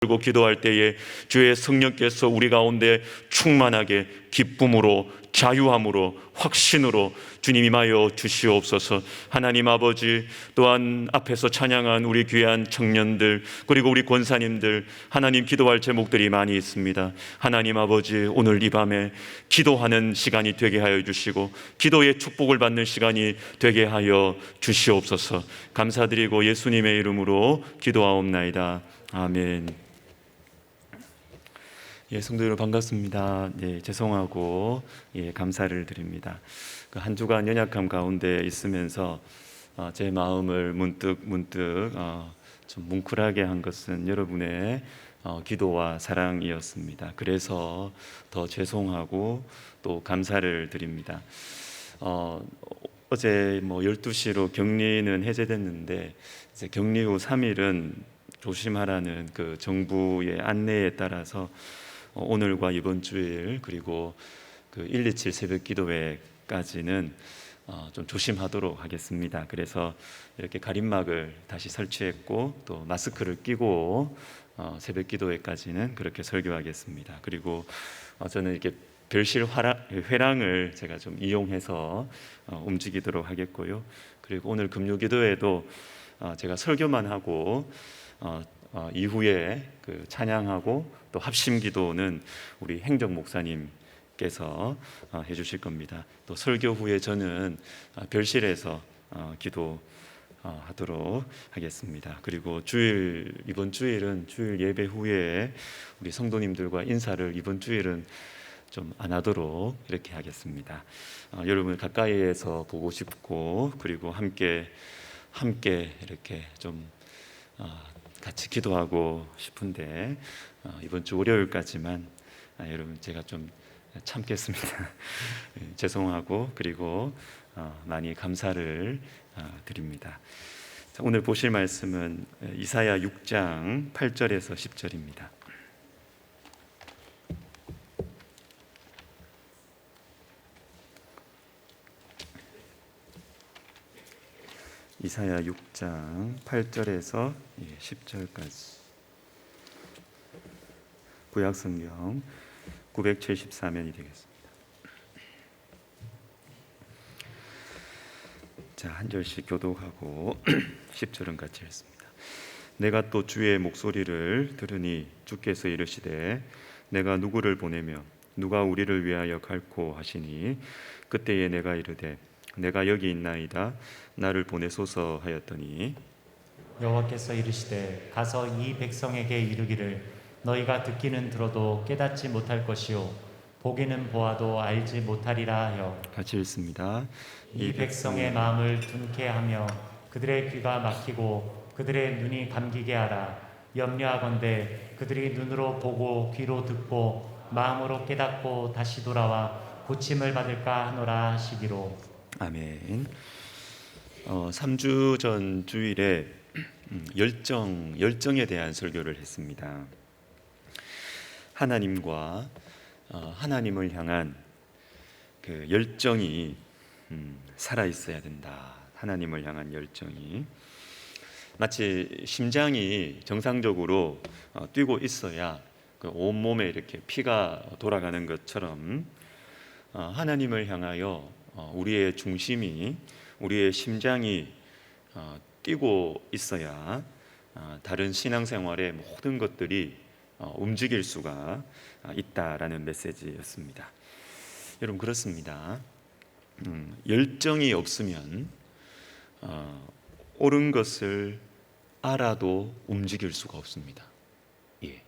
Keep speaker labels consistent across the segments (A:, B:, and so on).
A: 들고 기도할 때에 주의 성령께서 우리 가운데 충만하게 기쁨으로, 자유함으로, 확신으로 주님 임하여 주시옵소서. 하나님 아버지, 또한 앞에서 찬양한 우리 귀한 청년들, 그리고 우리 권사님들, 하나님 기도할 제목들이 많이 있습니다. 하나님 아버지, 오늘 이 밤에 기도하는 시간이 되게 하여 주시고 기도의 축복을 받는 시간이 되게 하여 주시옵소서. 감사드리고 예수님의 이름으로 기도하옵나이다. 아멘. 예, 성도 여러분 반갑습니다. 예, 죄송하고 감사를 드립니다. 한 주간 연약함 가운데 있으면서 제 마음을 문득 좀 뭉클하게 한 것은 여러분의 기도와 사랑이었습니다. 그래서 더 죄송하고 또 감사를 드립니다. 어제 12시로 격리는 해제됐는데 이제 격리 후 3일은 조심하라는 그 정부의 안내에 따라서 오늘과 이번 주일 그리고 그 127 새벽 기도회까지는 좀 조심하도록 하겠습니다. 그래서 이렇게 가림막을 다시 설치했고 또 마스크를 끼고 새벽 기도회까지는 그렇게 설교하겠습니다. 그리고 저는 이렇게 별실 회랑을 제가 좀 이용해서 움직이도록 하겠고요. 그리고 오늘 금요 기도회도 제가 설교만 하고 이후에 그 찬양하고 또 합심 기도는 우리 행정 목사님께서 해주실 겁니다. 또 설교 후에 저는 별실에서 기도하도록 하겠습니다. 그리고 이번 주일은 주일 예배 후에 우리 성도님들과 인사를 이번 주일은 좀 안 하도록 이렇게 하겠습니다. 여러분을 가까이에서 보고 싶고 그리고 함께 이렇게 좀 같이 기도하고 싶은데 이번 주 월요일까지만 여러분 제가 좀 참겠습니다. 죄송하고 그리고 많이 감사를 드립니다. 오늘 보실 말씀은 이사야 6장 8절에서 10절입니다. 이사야 6장 8절에서 10절까지 구약성경 974면이 되겠습니다. 자, 한 절씩 교독하고 10절은 같이 읽습니다. 내가 또 주의 목소리를 들으니 주께서 이르시되 내가 누구를 보내며 누가 우리를 위하여 갈고 하시니 그때에 내가 이르되 내가 여기 있나이다 나를 보내소서 하였더니
B: 여호와께서 이르시되 가서 이 백성에게 이르기를 너희가 듣기는 들어도 깨닫지 못할 것이요 보기는 보아도 알지 못하리라 하여
A: 같이 읽습니다.
B: 이 백성의 마음을 둔케 하며 그들의 귀가 막히고 그들의 눈이 감기게 하라. 염려하건대 그들이 눈으로 보고 귀로 듣고 마음으로 깨닫고 다시 돌아와 고침을 받을까 하노라 하시기로.
A: 아멘. 3주 전 주일에 열정에 대한 설교를 했습니다. 하나님과 하나님을 향한 그 열정이 살아 있어야 된다. 하나님을 향한 열정이 마치 심장이 정상적으로 뛰고 있어야 그 온몸에 이렇게 피가 돌아가는 것처럼 하나님을 향하여 우리의 중심이 우리의 심장이 뛰고 있어야 다른 신앙생활의 모든 것들이 움직일 수가 있다라는 메시지였습니다. 여러분 그렇습니다. 열정이 없으면 옳은 것을 알아도 움직일 수가 없습니다. 예.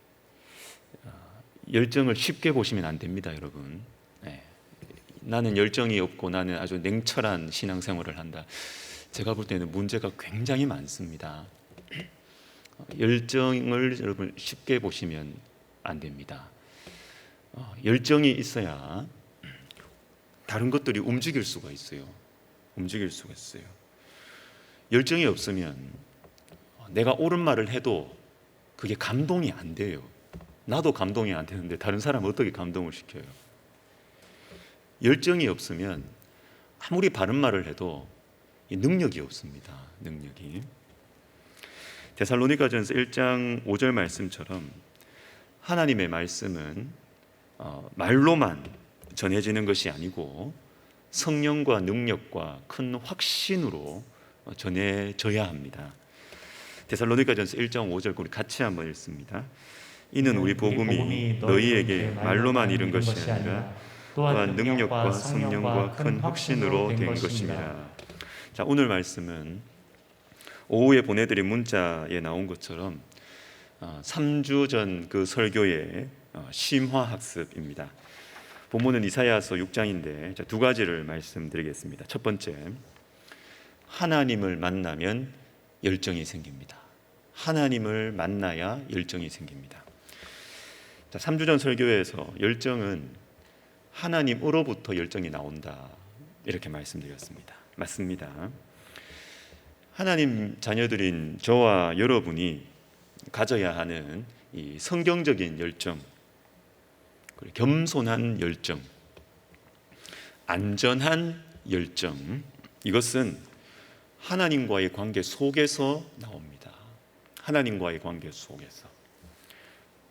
A: 열정을 쉽게 보시면 안 됩니다, 여러분. 나는 열정이 없고 나는 아주 냉철한 신앙생활을 한다. 제가 볼 때는 문제가 굉장히 많습니다. 열정을 여러분 쉽게 보시면 안 됩니다. 열정이 있어야 다른 것들이 움직일 수가 있어요. 열정이 없으면 내가 옳은 말을 해도 그게 감동이 안 돼요. 나도 감동이 안 되는데 다른 사람은 어떻게 감동을 시켜요? 열정이 없으면 아무리 바른 말을 해도 이 능력이 없습니다. 능력이. 데살로니가전서 1장 5절 말씀처럼 하나님의 말씀은 말로만 전해지는 것이 아니고 성령과 능력과 큰 확신으로 전해져야 합니다. 데살로니가전서 1장 5절 우리 같이 한번 읽습니다. 이는 우리 복음이 너희에게 말로만 이른 것이 아니라 또한 능력과 성령과 큰 확신으로 된 것입니다. 자, 오늘 말씀은 오후에 보내드린 문자에 나온 것처럼 3주 전 그 설교의 심화 학습입니다. 본문은 이사야서 6장인데 두 가지를 말씀드리겠습니다. 첫 번째, 하나님을 만나면 열정이 생깁니다. 하나님을 만나야 열정이 생깁니다. 자, 3주 전 설교에서 열정은 하나님으로부터 열정이 나온다 이렇게 말씀드렸습니다. 맞습니다. 하나님 자녀들인 저와 여러분이 가져야 하는 이 성경적인 열정, 겸손한 열정, 안전한 열정, 이것은 하나님과의 관계 속에서 나옵니다. 하나님과의 관계 속에서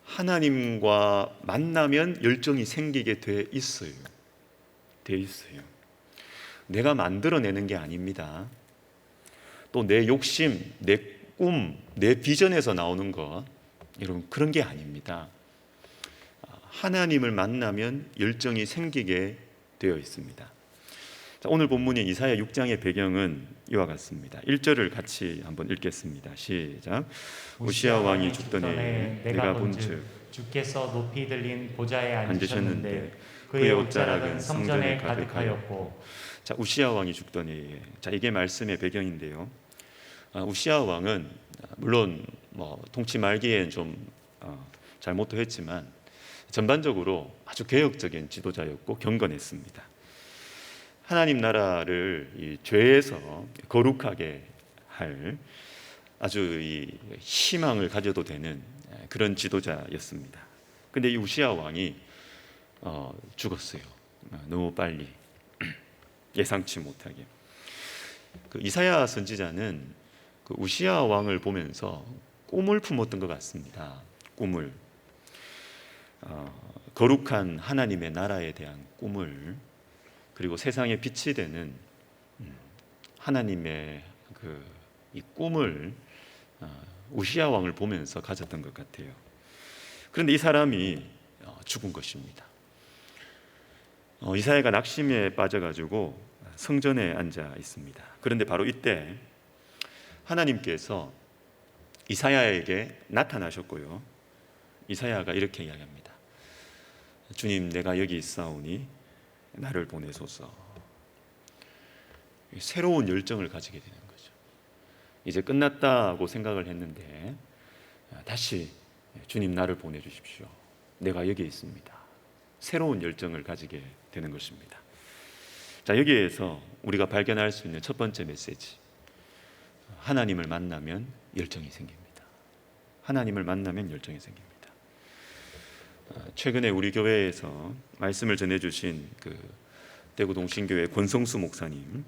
A: 하나님과 만나면 열정이 생기게 돼 있어요. 내가 만들어내는 게 아닙니다. 또 내 욕심, 내 꿈, 내 비전에서 나오는 것, 여러분 그런 게 아닙니다. 하나님을 만나면 열정이 생기게 되어 있습니다. 자, 오늘 본문인 이사야 6장의 배경은 이와 같습니다. 1절을 같이 한번 읽겠습니다. 시작. 우시아 왕이 죽던 해에 내가 본즉
B: 주께서 높이 들린 보좌에
A: 앉으셨는데
B: 앉으셨는데 그의 옷자락은 성전에 가득하였고.
A: 자, 우시아 왕이 죽던 해에, 자, 이게 말씀의 배경인데요. 우시아 왕은 물론 통치 말기엔 좀 잘못도 했지만 전반적으로 아주 개혁적인 지도자였고 경건했습니다. 하나님 나라를 이 죄에서 거룩하게 할 아주 이 희망을 가져도 되는 그런 지도자였습니다. 근데 이 우시아 왕이 죽었어요. 너무 빨리, 예상치 못하게. 그 이사야 선지자는 그 우시아 왕을 보면서 꿈을 품었던 것 같습니다. 꿈을, 거룩한 하나님의 나라에 대한 꿈을, 그리고 세상에 빛이 되는 하나님의 이 꿈을 우시아 왕을 보면서 가졌던 것 같아요. 그런데 이 사람이 죽은 것입니다. 이사야가 낙심에 빠져가지고 성전에 앉아 있습니다. 그런데 바로 이때 하나님께서 이사야에게 나타나셨고요. 이사야가 이렇게 이야기합니다. 주님, 내가 여기 있사오니 나를 보내소서. 새로운 열정을 가지게 되는 거죠. 이제 끝났다고 생각을 했는데 다시 주님, 나를 보내주십시오. 내가 여기 있습니다. 새로운 열정을 가지게 되는 것입니다. 자, 여기에서 우리가 발견할 수 있는 첫 번째 메시지, 하나님을 만나면 열정이 생깁니다. 하나님을 만나면 열정이 생깁니다. 최근에 우리 교회에서 말씀을 전해주신 그 대구 동신교회 권성수 목사님,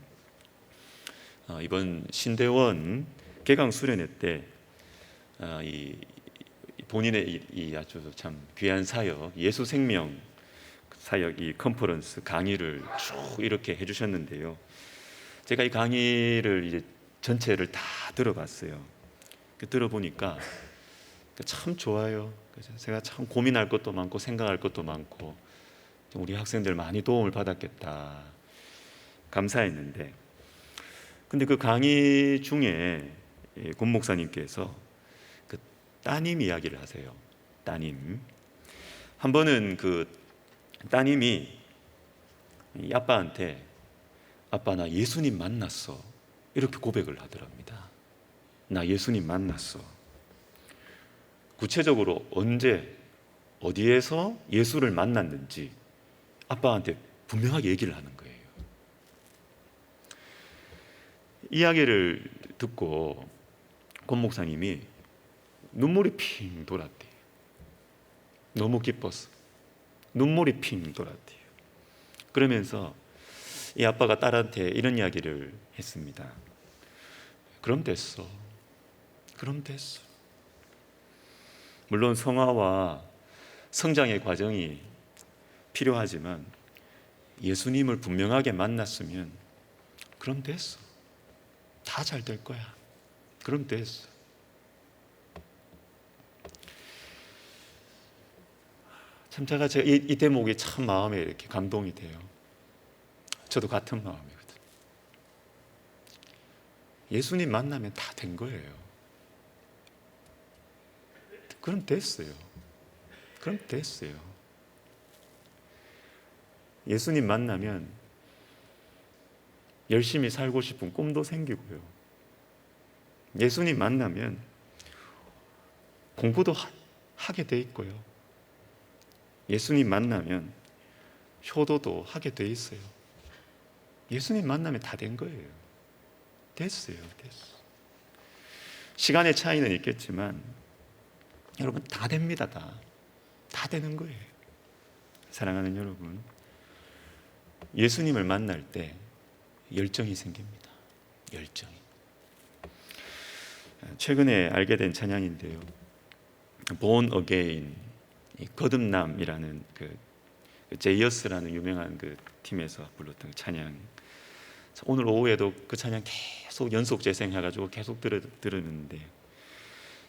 A: 이번 신대원 개강 수련회 때 본인의 이 아주 참 귀한 사역, 예수 생명 사역 이 컨퍼런스 강의를 쭉 이렇게 해주셨는데요. 제가 이 강의를 이제 전체를 다 들어봤어요. 들어보니까 참 좋아요. 그래서 제가 참 고민할 것도 많고 생각할 것도 많고 우리 학생들 많이 도움을 받았겠다 감사했는데, 근데 그 강의 중에 권 목사님께서 그 따님 이야기를 하세요. 따님. 한 번은 그 따님이 이 아빠한테 아빠, 나 예수님 만났어, 이렇게 고백을 하더랍니다. 나 예수님 만났어. 구체적으로 언제 어디에서 예수를 만났는지 아빠한테 분명하게 얘기를 하는 거예요. 이야기를 듣고 권 목사님이 눈물이 핑 돌았대요. 너무 기뻤어. 눈물이 핑 돌았대요. 그러면서 이 아빠가 딸한테 이런 이야기를 했습니다. 그럼 됐어. 그럼 됐어. 물론 성화와 성장의 과정이 필요하지만 예수님을 분명하게 만났으면 그럼 됐어. 다 잘 될 거야. 그럼 됐어. 참 제가 이 대목이 참 마음에 이렇게 감동이 돼요. 저도 같은 마음이거든. 예수님 만나면 다 된 거예요. 그럼 됐어요. 그럼 됐어요. 예수님 만나면 열심히 살고 싶은 꿈도 생기고요. 예수님 만나면 공부도 하게 돼 있고요. 예수님 만나면 효도도 하게 돼 있어요. 예수님 만나면 다 된 거예요. 됐어요. 됐어. 시간의 차이는 있겠지만 여러분 다 됩니다. 다 되는 거예요. 사랑하는 여러분, 예수님을 만날 때 열정이 생깁니다. 열정이. 최근에 알게 된 찬양인데요. Born Again, 거듭남이라는 그 제이어스라는 유명한 그 팀에서 불렀던 찬양. 오늘 오후에도 그 찬양 계속 연속 재생해가지고 계속 들었는데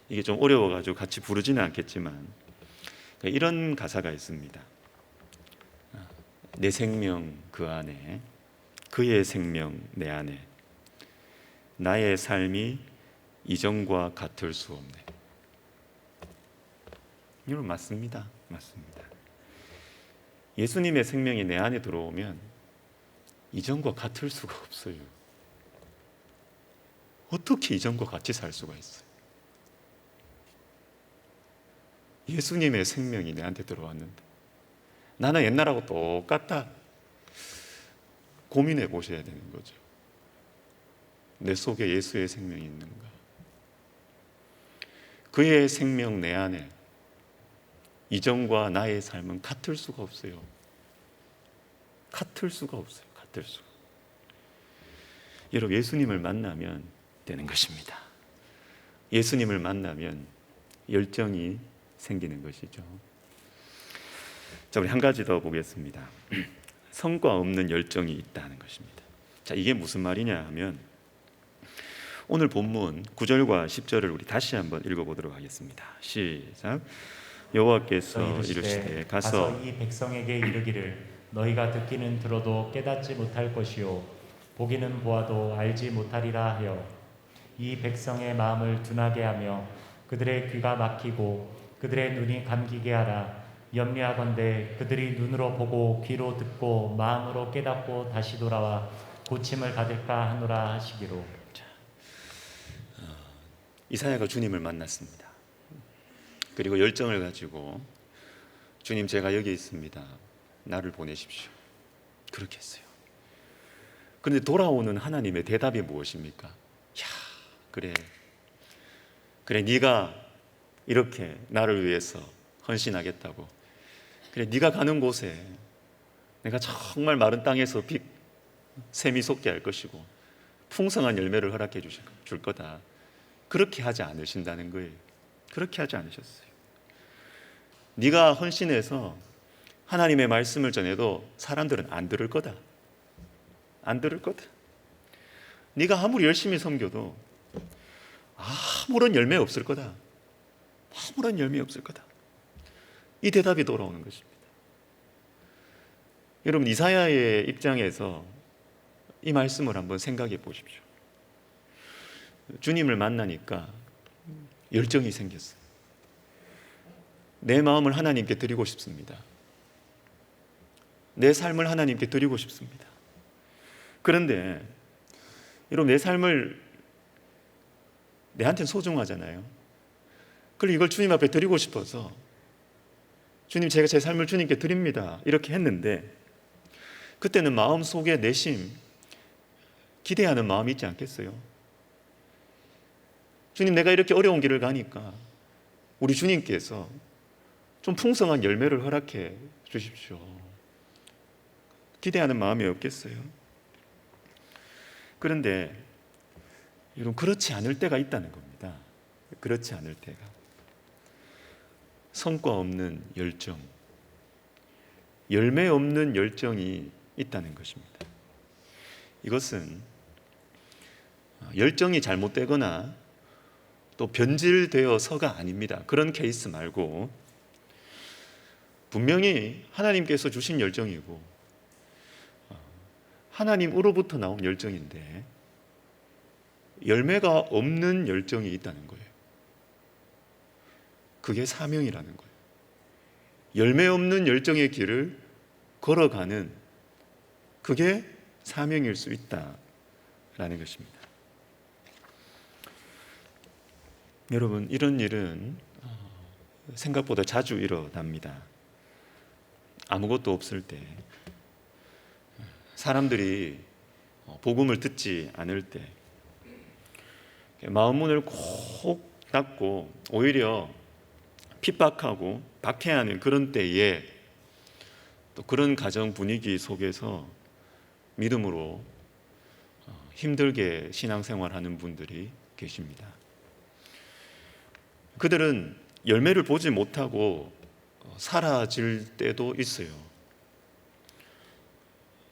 A: 이게 좀 어려워가지고 같이 부르지는 않겠지만 이런 가사가 있습니다. 내 생명 그 안에, 그의 생명 내 안에, 나의 삶이 이전과 같을 수 없네. 여러분 맞습니다. 맞습니다. 예수님의 생명이 내 안에 들어오면 이전과 같을 수가 없어요. 어떻게 이전과 같이 살 수가 있어요? 예수님의 생명이 내한테 들어왔는데 나는 옛날하고 똑같다. 고민해 보셔야 되는 거죠. 내 속에 예수의 생명이 있는가? 그의 생명 내 안에 이전과 나의 삶은 같을 수가 없어요. 같을 수가 없어요. 같을 수가. 여러분 예수님을 만나면 되는 것입니다. 예수님을 만나면 열정이 생기는 것이죠. 자, 우리 한 가지 더 보겠습니다. 성과 없는 열정이 있다는 것입니다. 자, 이게 무슨 말이냐 하면 오늘 본문 9절과 10절을 우리 다시 한번 읽어보도록 하겠습니다. 시작. 여호와께서 이르시되 가서
B: 이 백성에게 이르기를 너희가 듣기는 들어도 깨닫지 못할 것이요 보기는 보아도 알지 못하리라 하여 이 백성의 마음을 둔하게 하며 그들의 귀가 막히고 그들의 눈이 감기게 하라. 염려하건대 그들이 눈으로 보고 귀로 듣고 마음으로 깨닫고 다시 돌아와 고침을 받을까 하노라 하시기로.
A: 이사야가 주님을 만났습니다. 그리고 열정을 가지고 주님 제가 여기 있습니다. 나를 보내십시오. 그렇게 했어요. 그런데 돌아오는 하나님의 대답이 무엇입니까? 야, 그래 네가 이렇게 나를 위해서 헌신하겠다고. 그래 네가 가는 곳에 내가 정말 마른 땅에서 샘이 솟게 할 것이고 풍성한 열매를 허락해 줄 거다. 그렇게 하지 않으신다는 거예요. 그렇게 하지 않으셨어요. 네가 헌신해서 하나님의 말씀을 전해도 사람들은 안 들을 거다. 안 들을 거다. 네가 아무리 열심히 섬겨도 아무런 열매 없을 거다. 아무런 열매 없을 거다. 이 대답이 돌아오는 것입니다. 여러분 이사야의 입장에서 이 말씀을 한번 생각해 보십시오. 주님을 만나니까 열정이 생겼어요. 내 마음을 하나님께 드리고 싶습니다. 내 삶을 하나님께 드리고 싶습니다. 그런데 여러분 내 삶을 내한테는 소중하잖아요. 그리고 이걸 주님 앞에 드리고 싶어서 주님 제가 제 삶을 주님께 드립니다. 이렇게 했는데 그때는 마음속에 내심 기대하는 마음이 있지 않겠어요? 주님 내가 이렇게 어려운 길을 가니까 우리 주님께서 좀 풍성한 열매를 허락해 주십시오. 기대하는 마음이 없겠어요? 그런데 여러분 그렇지 않을 때가 있다는 겁니다. 그렇지 않을 때가, 성과 없는 열정, 열매 없는 열정이 있다는 것입니다. 이것은 열정이 잘못되거나 또 변질되어서가 아닙니다. 그런 케이스 말고 분명히 하나님께서 주신 열정이고 하나님으로부터 나온 열정인데 열매가 없는 열정이 있다는 거예요. 그게 사명이라는 거예요. 열매 없는 열정의 길을 걸어가는, 그게 사명일 수 있다라는 것입니다. 여러분, 이런 일은 생각보다 자주 일어납니다. 아무것도 없을 때, 사람들이 복음을 듣지 않을 때, 마음 문을 콕 닫고 오히려 핍박하고 박해하는 그런 때에 또 그런 가정 분위기 속에서 믿음으로 힘들게 신앙생활하는 분들이 계십니다. 그들은 열매를 보지 못하고 사라질 때도 있어요.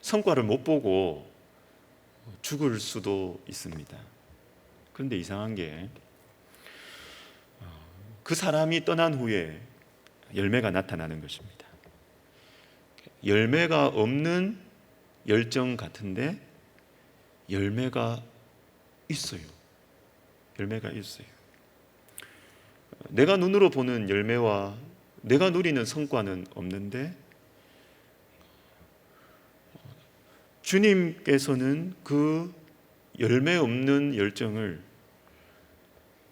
A: 성과를 못 보고 죽을 수도 있습니다. 그런데 이상한 게 그 사람이 떠난 후에 열매가 나타나는 것입니다. 열매가 없는 열정 같은데 열매가 있어요. 열매가 있어요. 내가 눈으로 보는 열매와 내가 누리는 성과는 없는데 주님께서는 그 열매 없는 열정을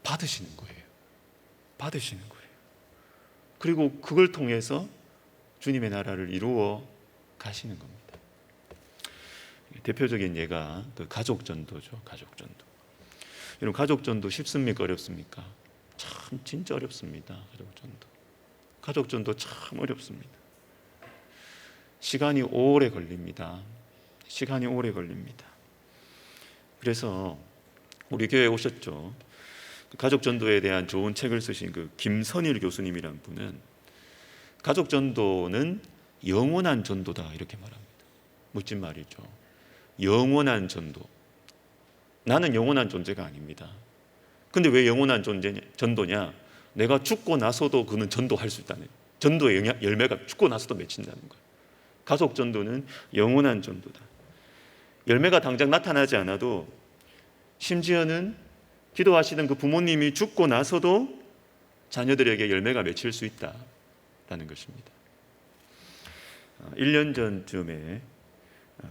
A: 받으시는 거예요. 받으시는 거예요. 그리고 그걸 통해서 주님의 나라를 이루어 가시는 겁니다. 대표적인 예가 그 가족전도죠. 가족전도. 여러분, 가족전도 쉽습니까? 어렵습니까? 참 진짜 어렵습니다. 가족전도. 가족전도 참 어렵습니다. 시간이 오래 걸립니다. 시간이 오래 걸립니다. 그래서 우리 교회에 오셨죠. 가족전도에 대한 좋은 책을 쓰신 그 김선일 교수님이라는 분은 가족전도는 영원한 전도다 이렇게 말합니다. 멋진 말이죠. 영원한 전도. 나는 영원한 존재가 아닙니다. 근데 왜 영원한 전도냐? 내가 죽고 나서도 그는 전도할 수 있다는, 전도의 열매가 죽고 나서도 맺힌다는 거예요. 가족 전도는 영원한 전도다. 열매가 당장 나타나지 않아도 심지어는 기도하시던 그 부모님이 죽고 나서도 자녀들에게 열매가 맺힐 수 있다라는 것입니다. 1년 전쯤에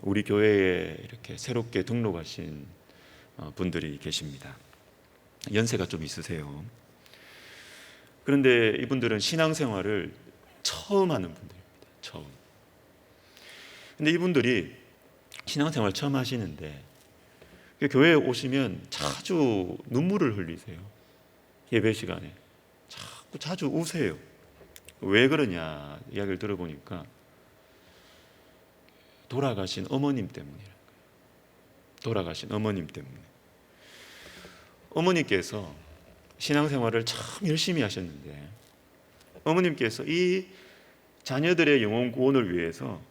A: 우리 교회에 이렇게 새롭게 등록하신 분들이 계십니다. 연세가 좀 있으세요. 그런데 이분들은 신앙생활을 처음 하는 분들입니다. 처음. 근데 이분들이 신앙생활 처음 하시는데 교회에 오시면 자주 눈물을 흘리세요. 예배 시간에 자주 우세요. 왜 그러냐 이야기를 들어보니까 돌아가신 어머님 때문이라는 거예요. 돌아가신 어머님 때문에. 어머니께서 신앙생활을 참 열심히 하셨는데 어머님께서 이 자녀들의 영혼 구원을 위해서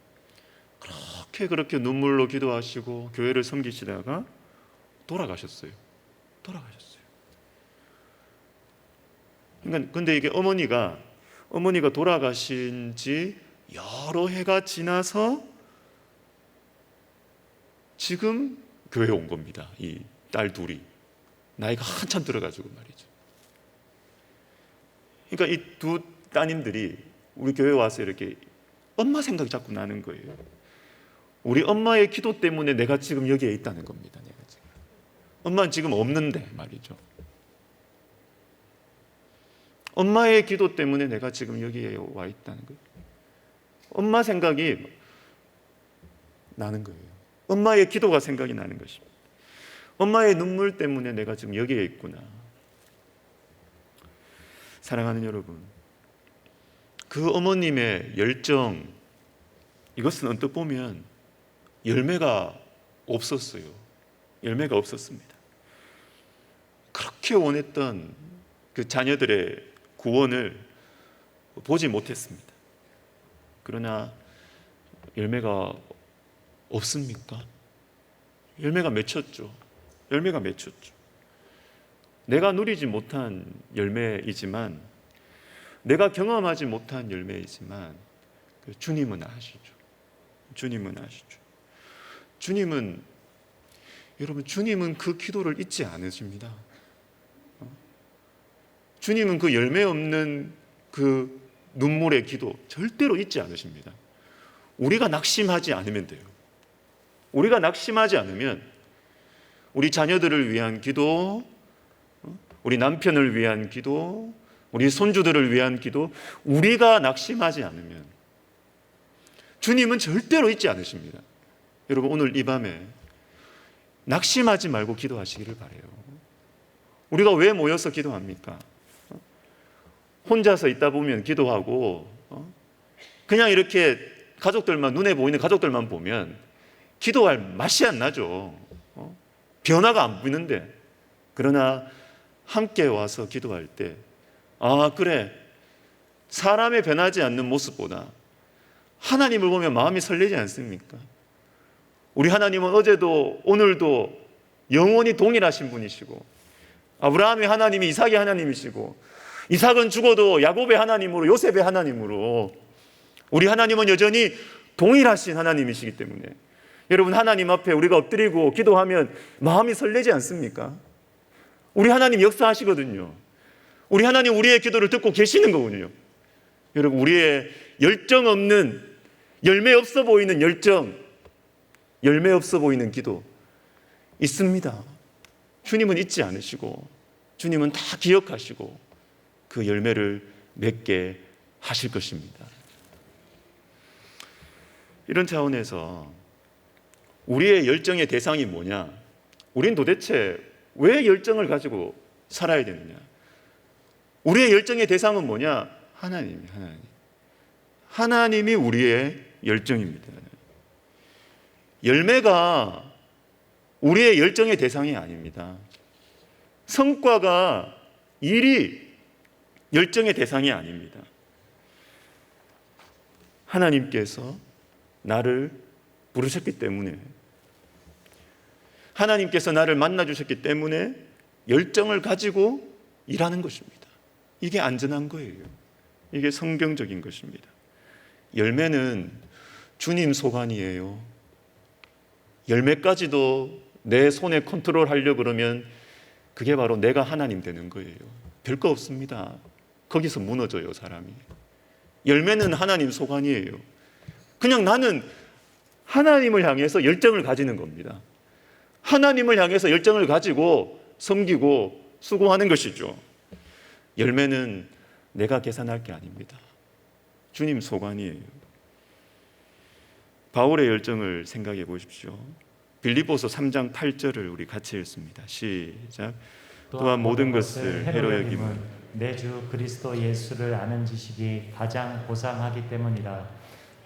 A: 그렇게 눈물로 기도하시고 교회를 섬기시다가 돌아가셨어요. 그러니까 근데 이게 어머니가 돌아가신 지 여러 해가 지나서 지금 교회에 온 겁니다. 이 딸 둘이 나이가 한참 들어가지고 말이죠. 그러니까 이 두 따님들이 우리 교회 와서 이렇게 엄마 생각이 자꾸 나는 거예요. 우리 엄마의 기도 때문에 내가 지금 여기에 있다는 겁니다. 내가 지금. 엄마는 지금 없는데 말이죠. 엄마의 기도 때문에 내가 지금 여기에 와 있다는 거예요. 엄마 생각이 나는 거예요. 엄마의 기도가 생각이 나는 것입니다. 엄마의 눈물 때문에 내가 지금 여기에 있구나. 사랑하는 여러분, 그 어머님의 열정, 이것은 언뜻 보면 열매가 없었어요. 열매가 없었습니다. 그렇게 원했던 그 자녀들의 구원을 보지 못했습니다. 그러나 열매가 없습니까? 열매가 맺혔죠. 열매가 맺혔죠. 내가 누리지 못한 열매이지만, 내가 경험하지 못한 열매이지만 주님은 아시죠. 주님은 아시죠. 주님은, 여러분, 주님은 그 기도를 잊지 않으십니다. 주님은 그 열매 없는 그 눈물의 기도 절대로 잊지 않으십니다. 우리가 낙심하지 않으면 돼요. 우리가 낙심하지 않으면 우리 자녀들을 위한 기도, 우리 남편을 위한 기도, 우리 손주들을 위한 기도, 우리가 낙심하지 않으면 주님은 절대로 잊지 않으십니다. 여러분, 오늘 이 밤에 낙심하지 말고 기도하시기를 바라요. 우리가 왜 모여서 기도합니까? 혼자서 있다 보면 기도하고, 그냥 이렇게 가족들만, 눈에 보이는 가족들만 보면 기도할 맛이 안 나죠. 변화가 안 보이는데. 그러나 함께 와서 기도할 때, 아, 그래, 사람의 변하지 않는 모습보다 하나님을 보면 마음이 설레지 않습니까? 우리 하나님은 어제도 오늘도 영원히 동일하신 분이시고, 아브라함의 하나님이 이삭의 하나님이시고, 이삭은 죽어도 야곱의 하나님으로, 요셉의 하나님으로, 우리 하나님은 여전히 동일하신 하나님이시기 때문에 여러분, 하나님 앞에 우리가 엎드리고 기도하면 마음이 설레지 않습니까? 우리 하나님 역사하시거든요. 우리 하나님 우리의 기도를 듣고 계시는 거군요. 여러분, 우리의 열정 없는, 열매 없어 보이는 열정, 열매 없어 보이는 기도 있습니다. 주님은 잊지 않으시고, 주님은 다 기억하시고 그 열매를 맺게 하실 것입니다. 이런 차원에서 우리의 열정의 대상이 뭐냐? 우린 도대체 왜 열정을 가지고 살아야 되느냐? 우리의 열정의 대상은 뭐냐? 하나님. 하나님이 우리의 열정입니다. 열매가 우리의 열정의 대상이 아닙니다. 성과가, 일이 열정의 대상이 아닙니다. 하나님께서 나를 부르셨기 때문에, 하나님께서 나를 만나주셨기 때문에 열정을 가지고 일하는 것입니다. 이게 안전한 거예요. 이게 성경적인 것입니다. 열매는 주님 소관이에요. 열매까지도 내 손에 컨트롤하려고 그러면 그게 바로 내가 하나님 되는 거예요. 별거 없습니다. 거기서 무너져요, 사람이. 열매는 하나님 소관이에요. 그냥 나는 하나님을 향해서 열정을 가지는 겁니다. 하나님을 향해서 열정을 가지고 섬기고 수고하는 것이죠. 열매는 내가 계산할 게 아닙니다. 주님 소관이에요. 바울의 열정을 생각해 보십시오. 빌립보서 3장 8절을 우리 같이 읽습니다. 시작. 또한 모든 것을 해로 여김은
B: 내 주 그리스도 예수를 아는 지식이 가장 고상하기 때문이라.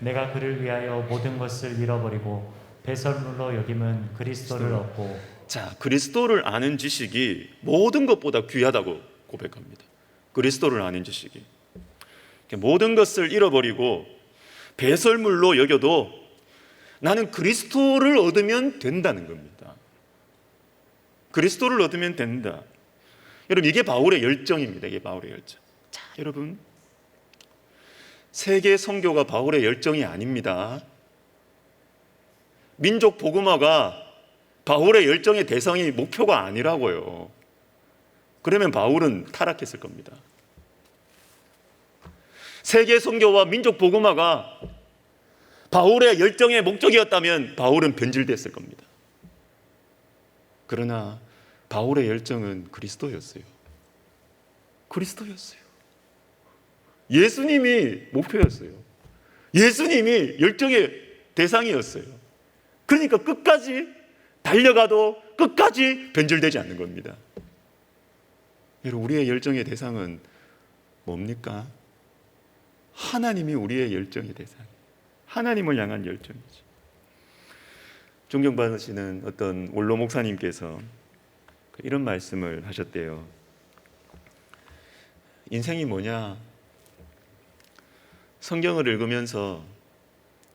B: 내가 그를 위하여 모든 것을 잃어버리고 배설물로 여김은 그리스도를 얻고.
A: 자, 그리스도를 아는 지식이 모든 것보다 귀하다고 고백합니다. 그리스도를 아는 지식이. 모든 것을 잃어버리고 배설물로 여겨도 나는 그리스도를 얻으면 된다는 겁니다. 그리스도를 얻으면 된다. 여러분, 이게 바울의 열정입니다. 이게 바울의 열정. 자, 여러분, 세계 선교가 바울의 열정이 아닙니다. 민족 복음화가 바울의 열정의 대상이 목표가 아니라고요. 그러면 바울은 타락했을 겁니다. 세계 선교와 민족 복음화가 바울의 열정의 목적이었다면 바울은 변질됐을 겁니다. 그러나 바울의 열정은 그리스도였어요. 그리스도였어요. 예수님이 목표였어요. 예수님이 열정의 대상이었어요. 그러니까 끝까지 달려가도 끝까지 변질되지 않는 겁니다. 여러분, 우리의 열정의 대상은 뭡니까? 하나님이 우리의 열정의 대상. 하나님을 향한 열정이죠. 존경받으시는 어떤 원로 목사님께서 이런 말씀을 하셨대요. 인생이 뭐냐? 성경을 읽으면서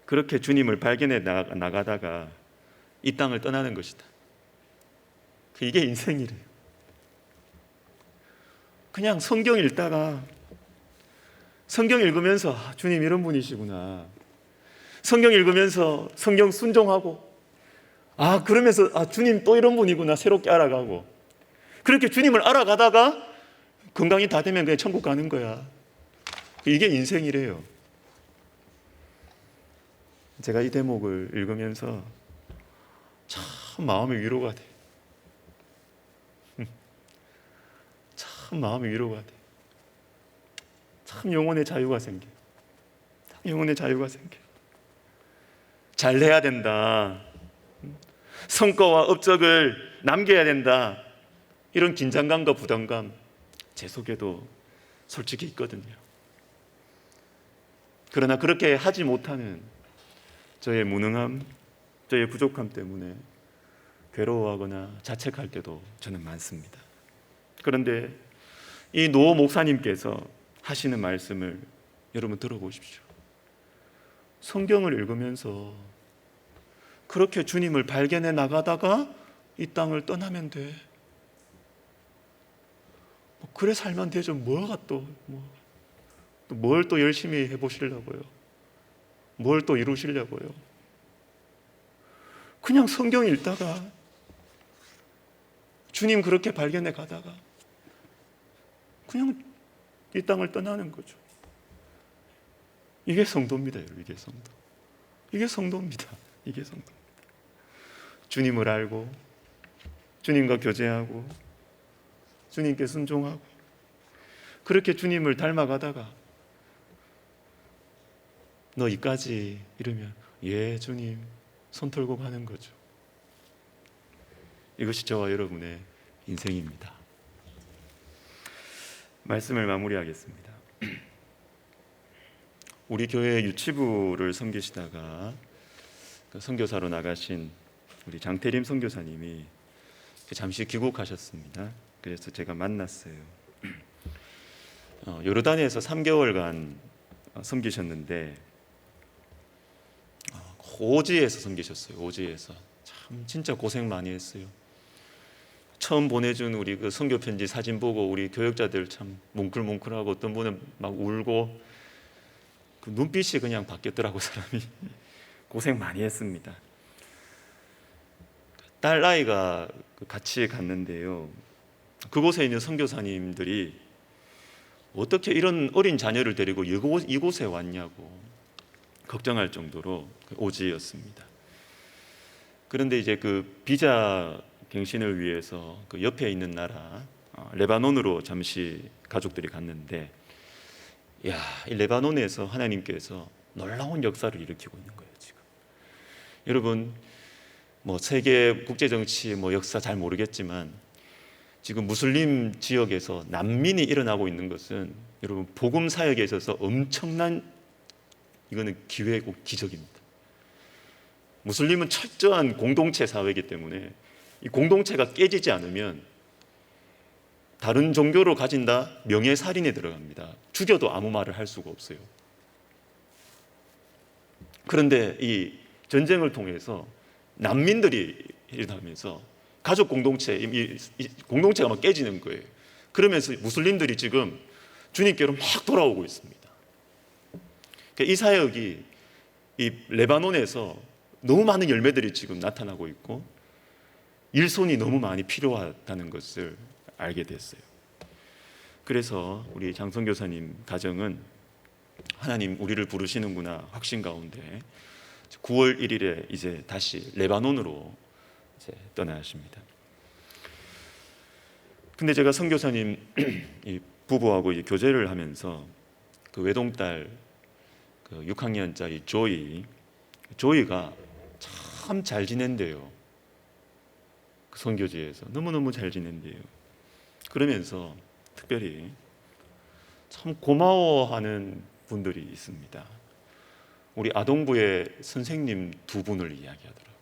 A: 그렇게 주님을 발견해 나가다가 이 땅을 떠나는 것이다. 이게 인생이래요. 그냥 성경 읽다가 성경 읽으면서 주님 이런 분이시구나. 성경 읽으면서 성경 순종하고 그러면서 주님 또 이런 분이구나 새롭게 알아가고 그렇게 주님을 알아가다가 건강이 다 되면 그냥 천국 가는 거야. 이게 인생이래요. 제가 이 대목을 읽으면서 참 마음이 위로가 돼. 참 마음이 위로가 돼. 참 영혼의 자유가 생겨. 참 영혼의 자유가 생겨. 잘해야 된다. 성과와 업적을 남겨야 된다. 이런 긴장감과 부담감 제 속에도 솔직히 있거든요. 그러나 그렇게 하지 못하는 저의 무능함, 저의 부족함 때문에 괴로워하거나 자책할 때도 저는 많습니다. 그런데 이 노 목사님께서 하시는 말씀을 여러분 들어보십시오. 성경을 읽으면서 그렇게 주님을 발견해 나가다가 이 땅을 떠나면 돼. 그래 살면 되죠. 뭐가 뭘 또 열심히 해보시려고요? 뭘 또 이루시려고요? 그냥 성경 읽다가 주님 그렇게 발견해 가다가 그냥 이 땅을 떠나는 거죠. 이게 성도입니다, 여러분. 이게 성도. 이게 성도입니다. 이게 성도입니다. 주님을 알고 주님과 교제하고 주님께 순종하고 그렇게 주님을 닮아가다가 너 이까지 이러면 예 주님 손 털고 가는 거죠. 이것이 저와 여러분의 인생입니다. 말씀을 마무리하겠습니다. 우리 교회 유치부를 섬기시다가 선교사로 나가신 우리 장태림 선교사님이 잠시 귀국하셨습니다. 그래서 제가 만났어요. 요르단에서 3개월간 섬기셨는데 오지에서 섬기셨어요. 오지에서 참 진짜 고생 많이 했어요. 처음 보내준 우리 그 선교 편지 사진 보고 우리 교역자들 참 뭉클뭉클하고 어떤 분은 막 울고 그 눈빛이 그냥 바뀌었더라고 사람이. 고생 많이 했습니다. 딸 아이가 같이 갔는데요. 그곳에 있는 선교사님들이 어떻게 이런 어린 자녀를 데리고 이곳에 왔냐고 걱정할 정도로 오지였습니다. 그런데 이제 그 비자 갱신을 위해서 그 옆에 있는 나라 레바논으로 잠시 가족들이 갔는데 이 레바논에서 하나님께서 놀라운 역사를 일으키고 있는 거예요. 지금 여러분 세계 국제 정치 역사 잘 모르겠지만 지금 무슬림 지역에서 난민이 일어나고 있는 것은 여러분 복음 사역에 있어서 엄청난 이거는 기회고 기적입니다. 무슬림은 철저한 공동체 사회이기 때문에 이 공동체가 깨지지 않으면 다른 종교로 가진다 명예살인에 들어갑니다. 죽여도 아무 말을 할 수가 없어요. 그런데 이 전쟁을 통해서 난민들이 일어나면서 가족 공동체, 이 공동체가 막 깨지는 거예요. 그러면서 무슬림들이 지금 주님께로 막 돌아오고 있습니다. 그러니까 이 사역이 이 레바논에서 너무 많은 열매들이 지금 나타나고 있고 일손이 너무 많이 필요하다는 것을 알게 됐어요. 그래서 우리 장성교사님 가정은 하나님 우리를 부르시는구나 확신 가운데 9월 1일에 이제 다시 레바논으로 이제 떠나십니다. 근데 제가 선교사님 이 부부하고 이제 교제를 하면서 그 외동딸 그 6학년짜리 조이가 참 잘 지낸대요. 그 선교지에서 너무너무 잘 지낸대요. 그러면서 특별히 참 고마워하는 분들이 있습니다. 우리 아동부의 선생님 2분을 이야기하더라고요.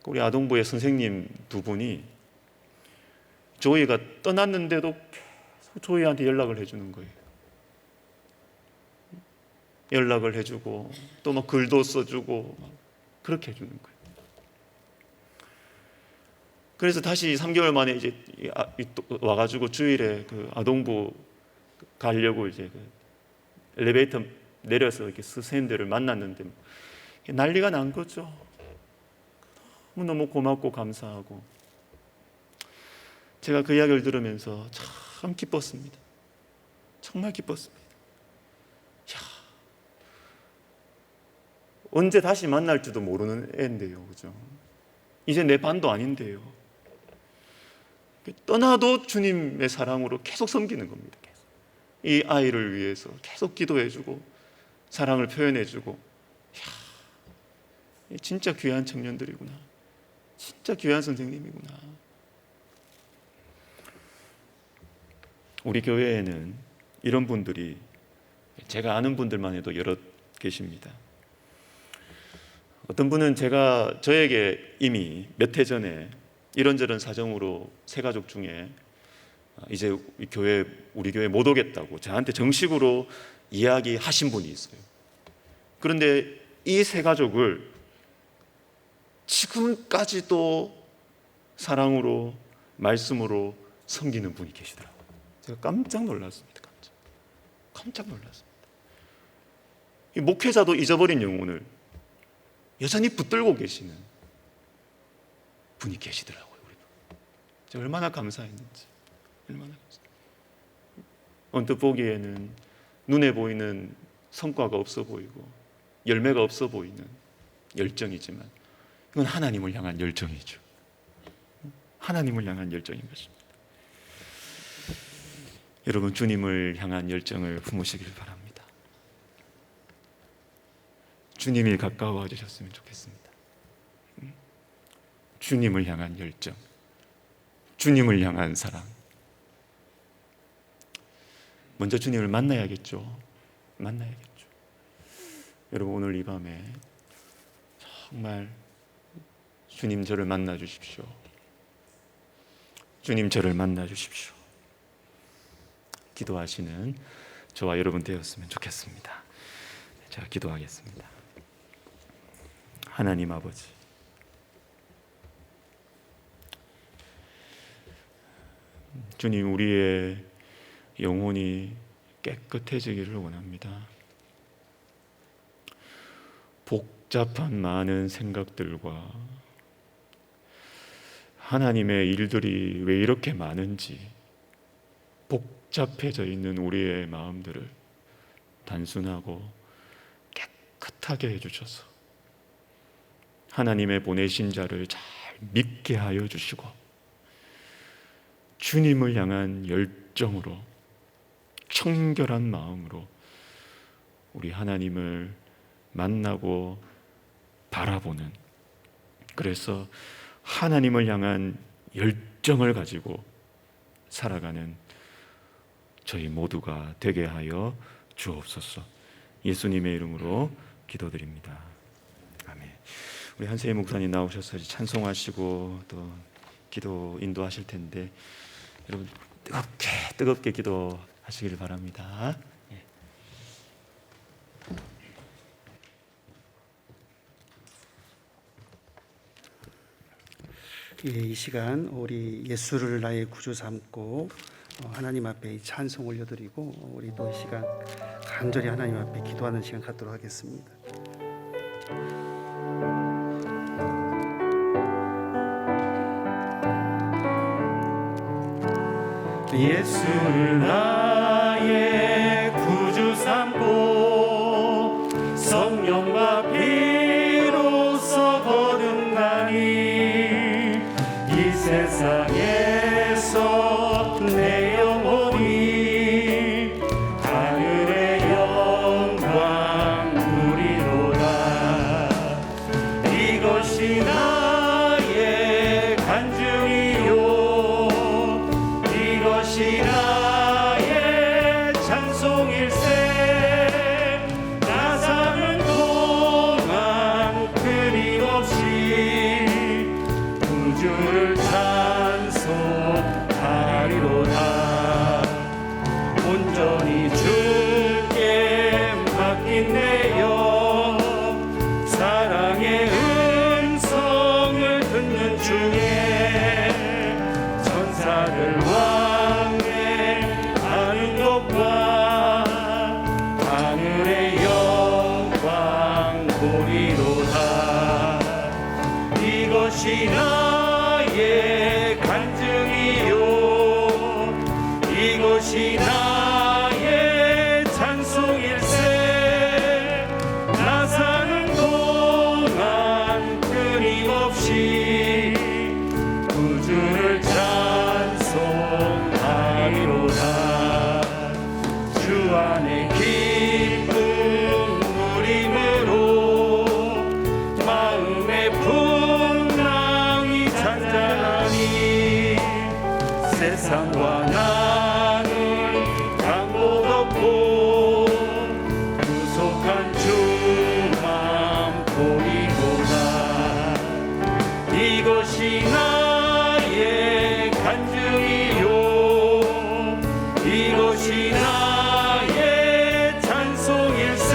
A: 우리 아동부의 선생님 2분이 조이가 떠났는데도 계속 조이한테 연락을 해주는 거예요. 연락을 해주고 또 막 글도 써주고 막 그렇게 해주는 거예요. 그래서 다시 3개월 만에 이제 와가지고 주일에 그 아동부 가려고 이제 그 엘리베이터 내려서 이렇게 선생님들을 만났는데 난리가 난 거죠. 너무 고맙고 감사하고 제가 그 이야기를 들으면서 참 기뻤습니다. 정말 기뻤습니다. 야, 언제 다시 만날지도 모르는 애인데요, 그죠? 이제 내 반도 아닌데요. 떠나도 주님의 사랑으로 계속 섬기는 겁니다. 계속. 이 아이를 위해서 계속 기도해주고 사랑을 표현해주고, 이야, 진짜 귀한 청년들이구나. 진짜 귀한 선생님이구나. 우리 교회에는 이런 분들이 제가 아는 분들만 해도 여럿 계십니다. 어떤 분은 저에게 이미 몇 해 전에 이런저런 사정으로 세 가족 중에 이제 우리 교회 못 오겠다고 저한테 정식으로 이야기하신 분이 있어요. 그런데 이 세 가족을 지금까지도 사랑으로 말씀으로 섬기는 분이 계시더라고요. 제가 깜짝 놀랐습니다. 깜짝 놀랐습니다. 이 목회자도 잊어버린 영혼을 여전히 붙들고 계시는 분이 계시더라고요. 제가 얼마나 감사했는지. 얼마나 감사했는지. 언뜻 보기에는 눈에 보이는 성과가 없어 보이고 열매가 없어 보이는 열정이지만 이건 하나님을 향한 열정이죠. 하나님을 향한 열정인 것입니다. 여러분, 주님을 향한 열정을 품으시길 바랍니다. 주님이 가까워지셨으면 좋겠습니다. 주님을 향한 열정, 주님을 향한 사랑. 먼저 주님을 만나야겠죠. 만나야겠죠. 여러분, 오늘 이 밤에 정말 주님 저를 만나 주십시오. 주님 저를 만나 주십시오. 기도하시는 저와 여러분 되었으면 좋겠습니다. 제가 기도하겠습니다. 하나님 아버지, 주님, 우리의 영혼이 깨끗해지기를 원합니다. 복잡한 많은 생각들과 하나님의 일들이 왜 이렇게 많은지 복잡해져 있는 우리의 마음들을 단순하고 깨끗하게 해주셔서 하나님의 보내신 자를 잘 믿게 하여 주시고 주님을 향한 열정으로 청결한 마음으로 우리 하나님을 만나고 바라보는, 그래서 하나님을 향한 열정을 가지고 살아가는 저희 모두가 되게 하여 주옵소서. 예수님의 이름으로 기도드립니다. 아멘. 우리 한세희 목사님 나오셔서 찬송하시고 또 기도 인도하실 텐데 여러분 뜨겁게 기도하시길 바랍니다.
C: 이 시간 우리 예수를 나의 구주 삼고 하나님 앞에 찬송 올려드리고 우리 또 이 시간 간절히 하나님 앞에 기도하는 시간 갖도록 하겠습니다.
B: 예수를 나의 구주 삼고 성령과 피로써 거듭나니 이 세상에서 내 영혼이 하늘의 영광 누리로다. 이것이 나의 간증이요 이것이 나의 찬
A: 이것이 나의 간증이요 이것이 나의 찬송일세 나 사는 동안 끊임없이 구주를 찬송하리로다 주 안에 기쁨 누림으로 마음의 풍랑이 잔잔하니 세상과 나는 강도 없고 구속한 주만 보이도다 이것이 나의 간증이요 이것이 나의 찬송일세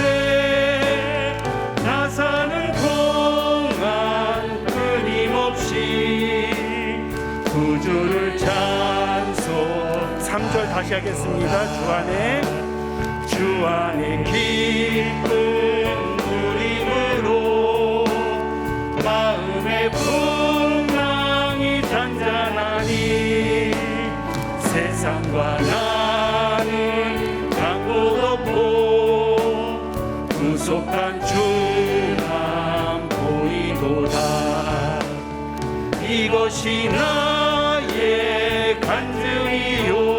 A: 나 사는 동안 끊임없이 구주를 찬송 3절 다시 하겠습니다. 주 안에 기쁨 누림으로 마음의 풍랑이 잔잔하니 세상과 나는 강도 없고 구속한 주만 보이도다 이것이 나의 간증이요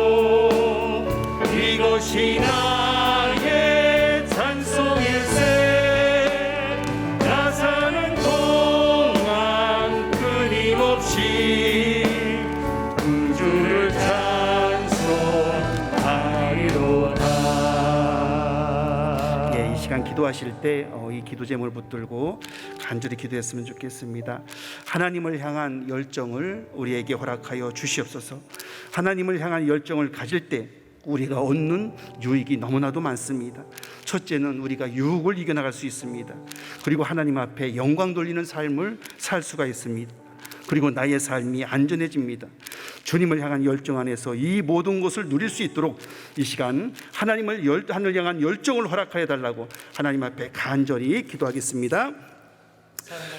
A: 이것이 나의 찬송일세 나 사는 동안 끊임없이 구주를 찬송하리로다.
C: 이 시간 기도하실 때 이 기도 제목을 붙들고 간절히 기도했으면 좋겠습니다. 하나님을 향한 열정을 우리에게 허락하여 주시옵소서. 하나님을 향한 열정을 가질 때 우리가 얻는 유익이 너무나도 많습니다. 첫째는 우리가 유혹을 이겨나갈 수 있습니다. 그리고 하나님 앞에 영광 돌리는 삶을 살 수가 있습니다. 그리고 나의 삶이 안전해집니다. 주님을 향한 열정 안에서 이 모든 것을 누릴 수 있도록 이 시간 하나님을 향한 열정을 허락하여 달라고 하나님 앞에 간절히 기도하겠습니다.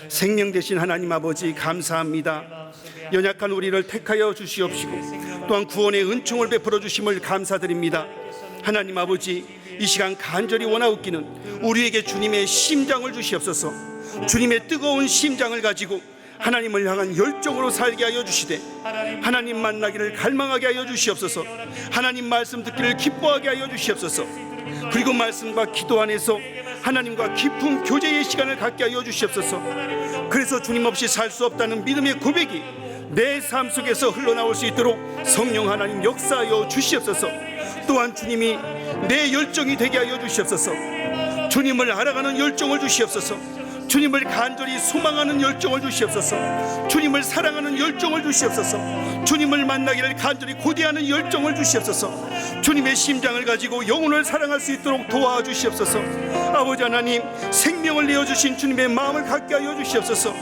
C: 생명 되신 하나님 아버지 감사합니다. 연약한 우리를 택하여 주시옵시고 또한 구원의 은총을 베풀어 주심을 감사드립니다. 하나님 아버지 이 시간 간절히 원하옵기는 우리에게 주님의 심장을 주시옵소서. 주님의 뜨거운 심장을 가지고 하나님을 향한 열정으로 살게 하여 주시되 하나님 만나기를 갈망하게 하여 주시옵소서. 하나님 말씀 듣기를 기뻐하게 하여 주시옵소서. 그리고 말씀과 기도 안에서 하나님과 깊은 교제의 시간을 갖게 하여 주시옵소서. 그래서 주님 없이 살 수 없다는 믿음의 고백이 내 삶 속에서 흘러나올 수 있도록 성령 하나님 역사하여 주시옵소서. 또한 주님이 내 열정이 되게 하여 주시옵소서. 주님을 알아가는 열정을 주시옵소서. 주님을 간절히 소망하는 열정을 주시옵소서. 주님을 사랑하는 열정을 주시옵소서. 주님을 만나기를 간절히 고대하는 열정을 주시옵소서. 주님의 심장을 가지고 영혼을 사랑할 수 있도록 도와주시옵소서. 아버지 하나님, 생명을 내어주신 주님의 마음을 갖게 하여 주시옵소서.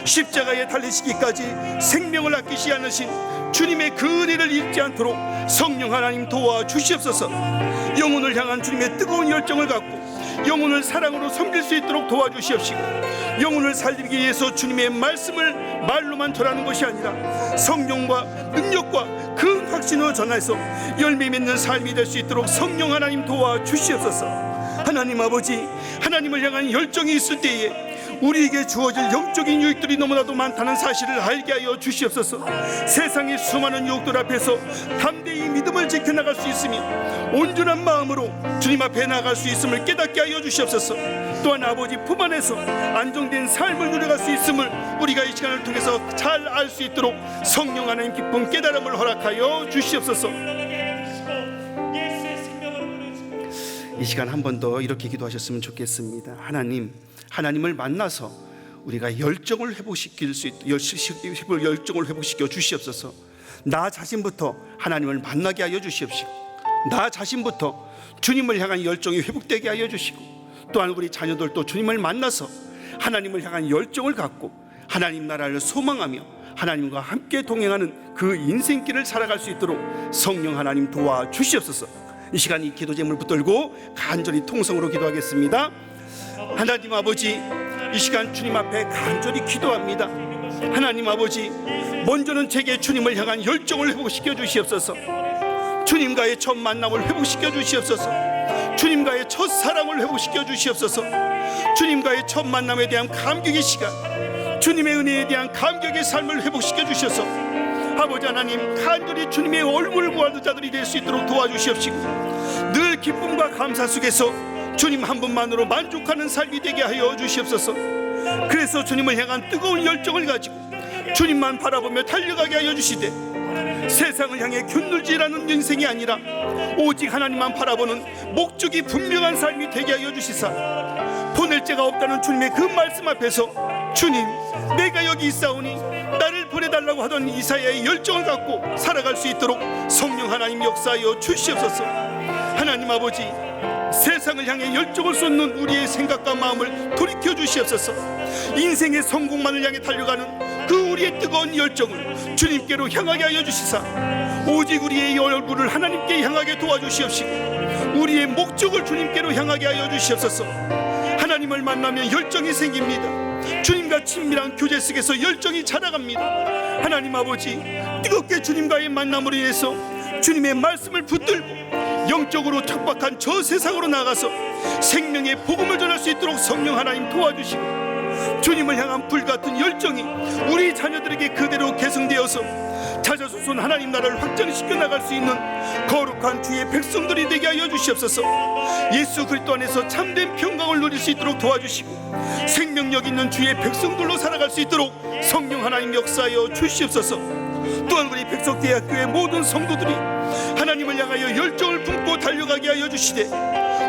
C: 십자가에 달리시기까지 생명을 아끼지 않으신 주님의 그 은혜를 잊지 않도록 성령 하나님 도와주시옵소서. 영혼을 향한 주님의 뜨거운 열정을 갖고 영혼을 사랑으로 섬길 수 있도록 도와주시옵시고, 영혼을 살리기 위해서 주님의 말씀을 말로만 전하는 것이 아니라 성령과 능력과 그 확신으로 전해서 열매 맺는 삶이 될 수 있도록 성령 하나님 도와주시옵소서. 하나님 아버지, 하나님을 향한 열정이 있을 때에 우리에게 주어질 영적인 유익들이 너무나도 많다는 사실을 알게 하여 주시옵소서. 세상의 수많은 유혹들 앞에서 담대히 믿음을 지켜나갈 수 있으며 온전한 마음으로 주님 앞에 나갈 수 있음을 깨닫게 하여 주시옵소서. 또한 아버지 품 안에서 안정된 삶을 누려갈 수 있음을 우리가 이 시간을 통해서 잘 알 수 있도록 성령 하나님 깊은 깨달음을 허락하여 주시옵소서. 이 시간 한 번 더 이렇게 기도하셨으면 좋겠습니다. 하나님을 만나서 우리가 열정을 회복시킬 수 있도록 열정을 회복시켜 주시옵소서. 나 자신부터 하나님을 만나게 하여 주시옵시고, 나 자신부터 주님을 향한 열정이 회복되게 하여 주시고, 또한 우리 자녀들도 주님을 만나서 하나님을 향한 열정을 갖고 하나님 나라를 소망하며 하나님과 함께 동행하는 그 인생길을 살아갈 수 있도록 성령 하나님 도와주시옵소서. 이 시간 이 기도 제목을 붙들고 간절히 통성으로 기도하겠습니다. 하나님 아버지, 이 시간 주님 앞에 간절히 기도합니다. 하나님 아버지, 먼저는 제게 주님을 향한 열정을 회복시켜 주시옵소서. 주님과의 첫 만남을 회복시켜 주시옵소서. 주님과의 첫 사랑을 회복시켜 주시옵소서. 주님과의 첫 만남에 대한 감격의 시간, 주님의 은혜에 대한 감격의 삶을 회복시켜 주셔서 아버지 하나님, 간절히 주님의 얼굴을 구하는 자들이 될 수 있도록 도와주시옵시고, 늘 기쁨과 감사 속에서 주님 한 분만으로 만족하는 삶이 되게 하여 주시옵소서. 그래서 주님을 향한 뜨거운 열정을 가지고 주님만 바라보며 달려가게 하여 주시되, 세상을 향해 균들질하는 인생이 아니라 오직 하나님만 바라보는 목적이 분명한 삶이 되게 하여 주시사, 보낼 자가 없다는 주님의 그 말씀 앞에서 주님, 내가 여기 있사오니 나를 보내달라고 하던 이사야의 열정을 갖고 살아갈 수 있도록 성령 하나님 역사하여 주시옵소서. 하나님 아버지, 세상을 향해 열정을 쏟는 우리의 생각과 마음을 돌이켜 주시옵소서. 인생의 성공만을 향해 달려가는 그 우리의 뜨거운 열정을 주님께로 향하게 하여 주시사, 오직 우리의 얼굴을 하나님께 향하게 도와주시옵시고, 우리의 목적을 주님께로 향하게 하여 주시옵소서. 하나님을 만나면 열정이 생깁니다. 주님과 친밀한 교제 속에서 열정이 자라갑니다. 하나님 아버지, 뜨겁게 주님과의 만남으로 인해서 주님의 말씀을 붙들고 영적으로 척박한 저 세상으로 나가서 생명의 복음을 전할 수 있도록 성령 하나님 도와주시고, 주님을 향한 불같은 열정이 우리 자녀들에게 그대로 계승되어서 찾아서선 하나님 나라를 확장시켜 나갈 수 있는 거룩한 주의 백성들이 되게 하여 주시옵소서. 예수 그리스도 안에서 참된 평강을 누릴 수 있도록 도와주시고, 생명력 있는 주의 백성들로 살아갈 수 있도록 성령 하나님 역사하여 주시옵소서. 또한 우리 백석대학교의 모든 성도들이 하나님을 향하여 열정을 품고 달려가게 하여 주시되,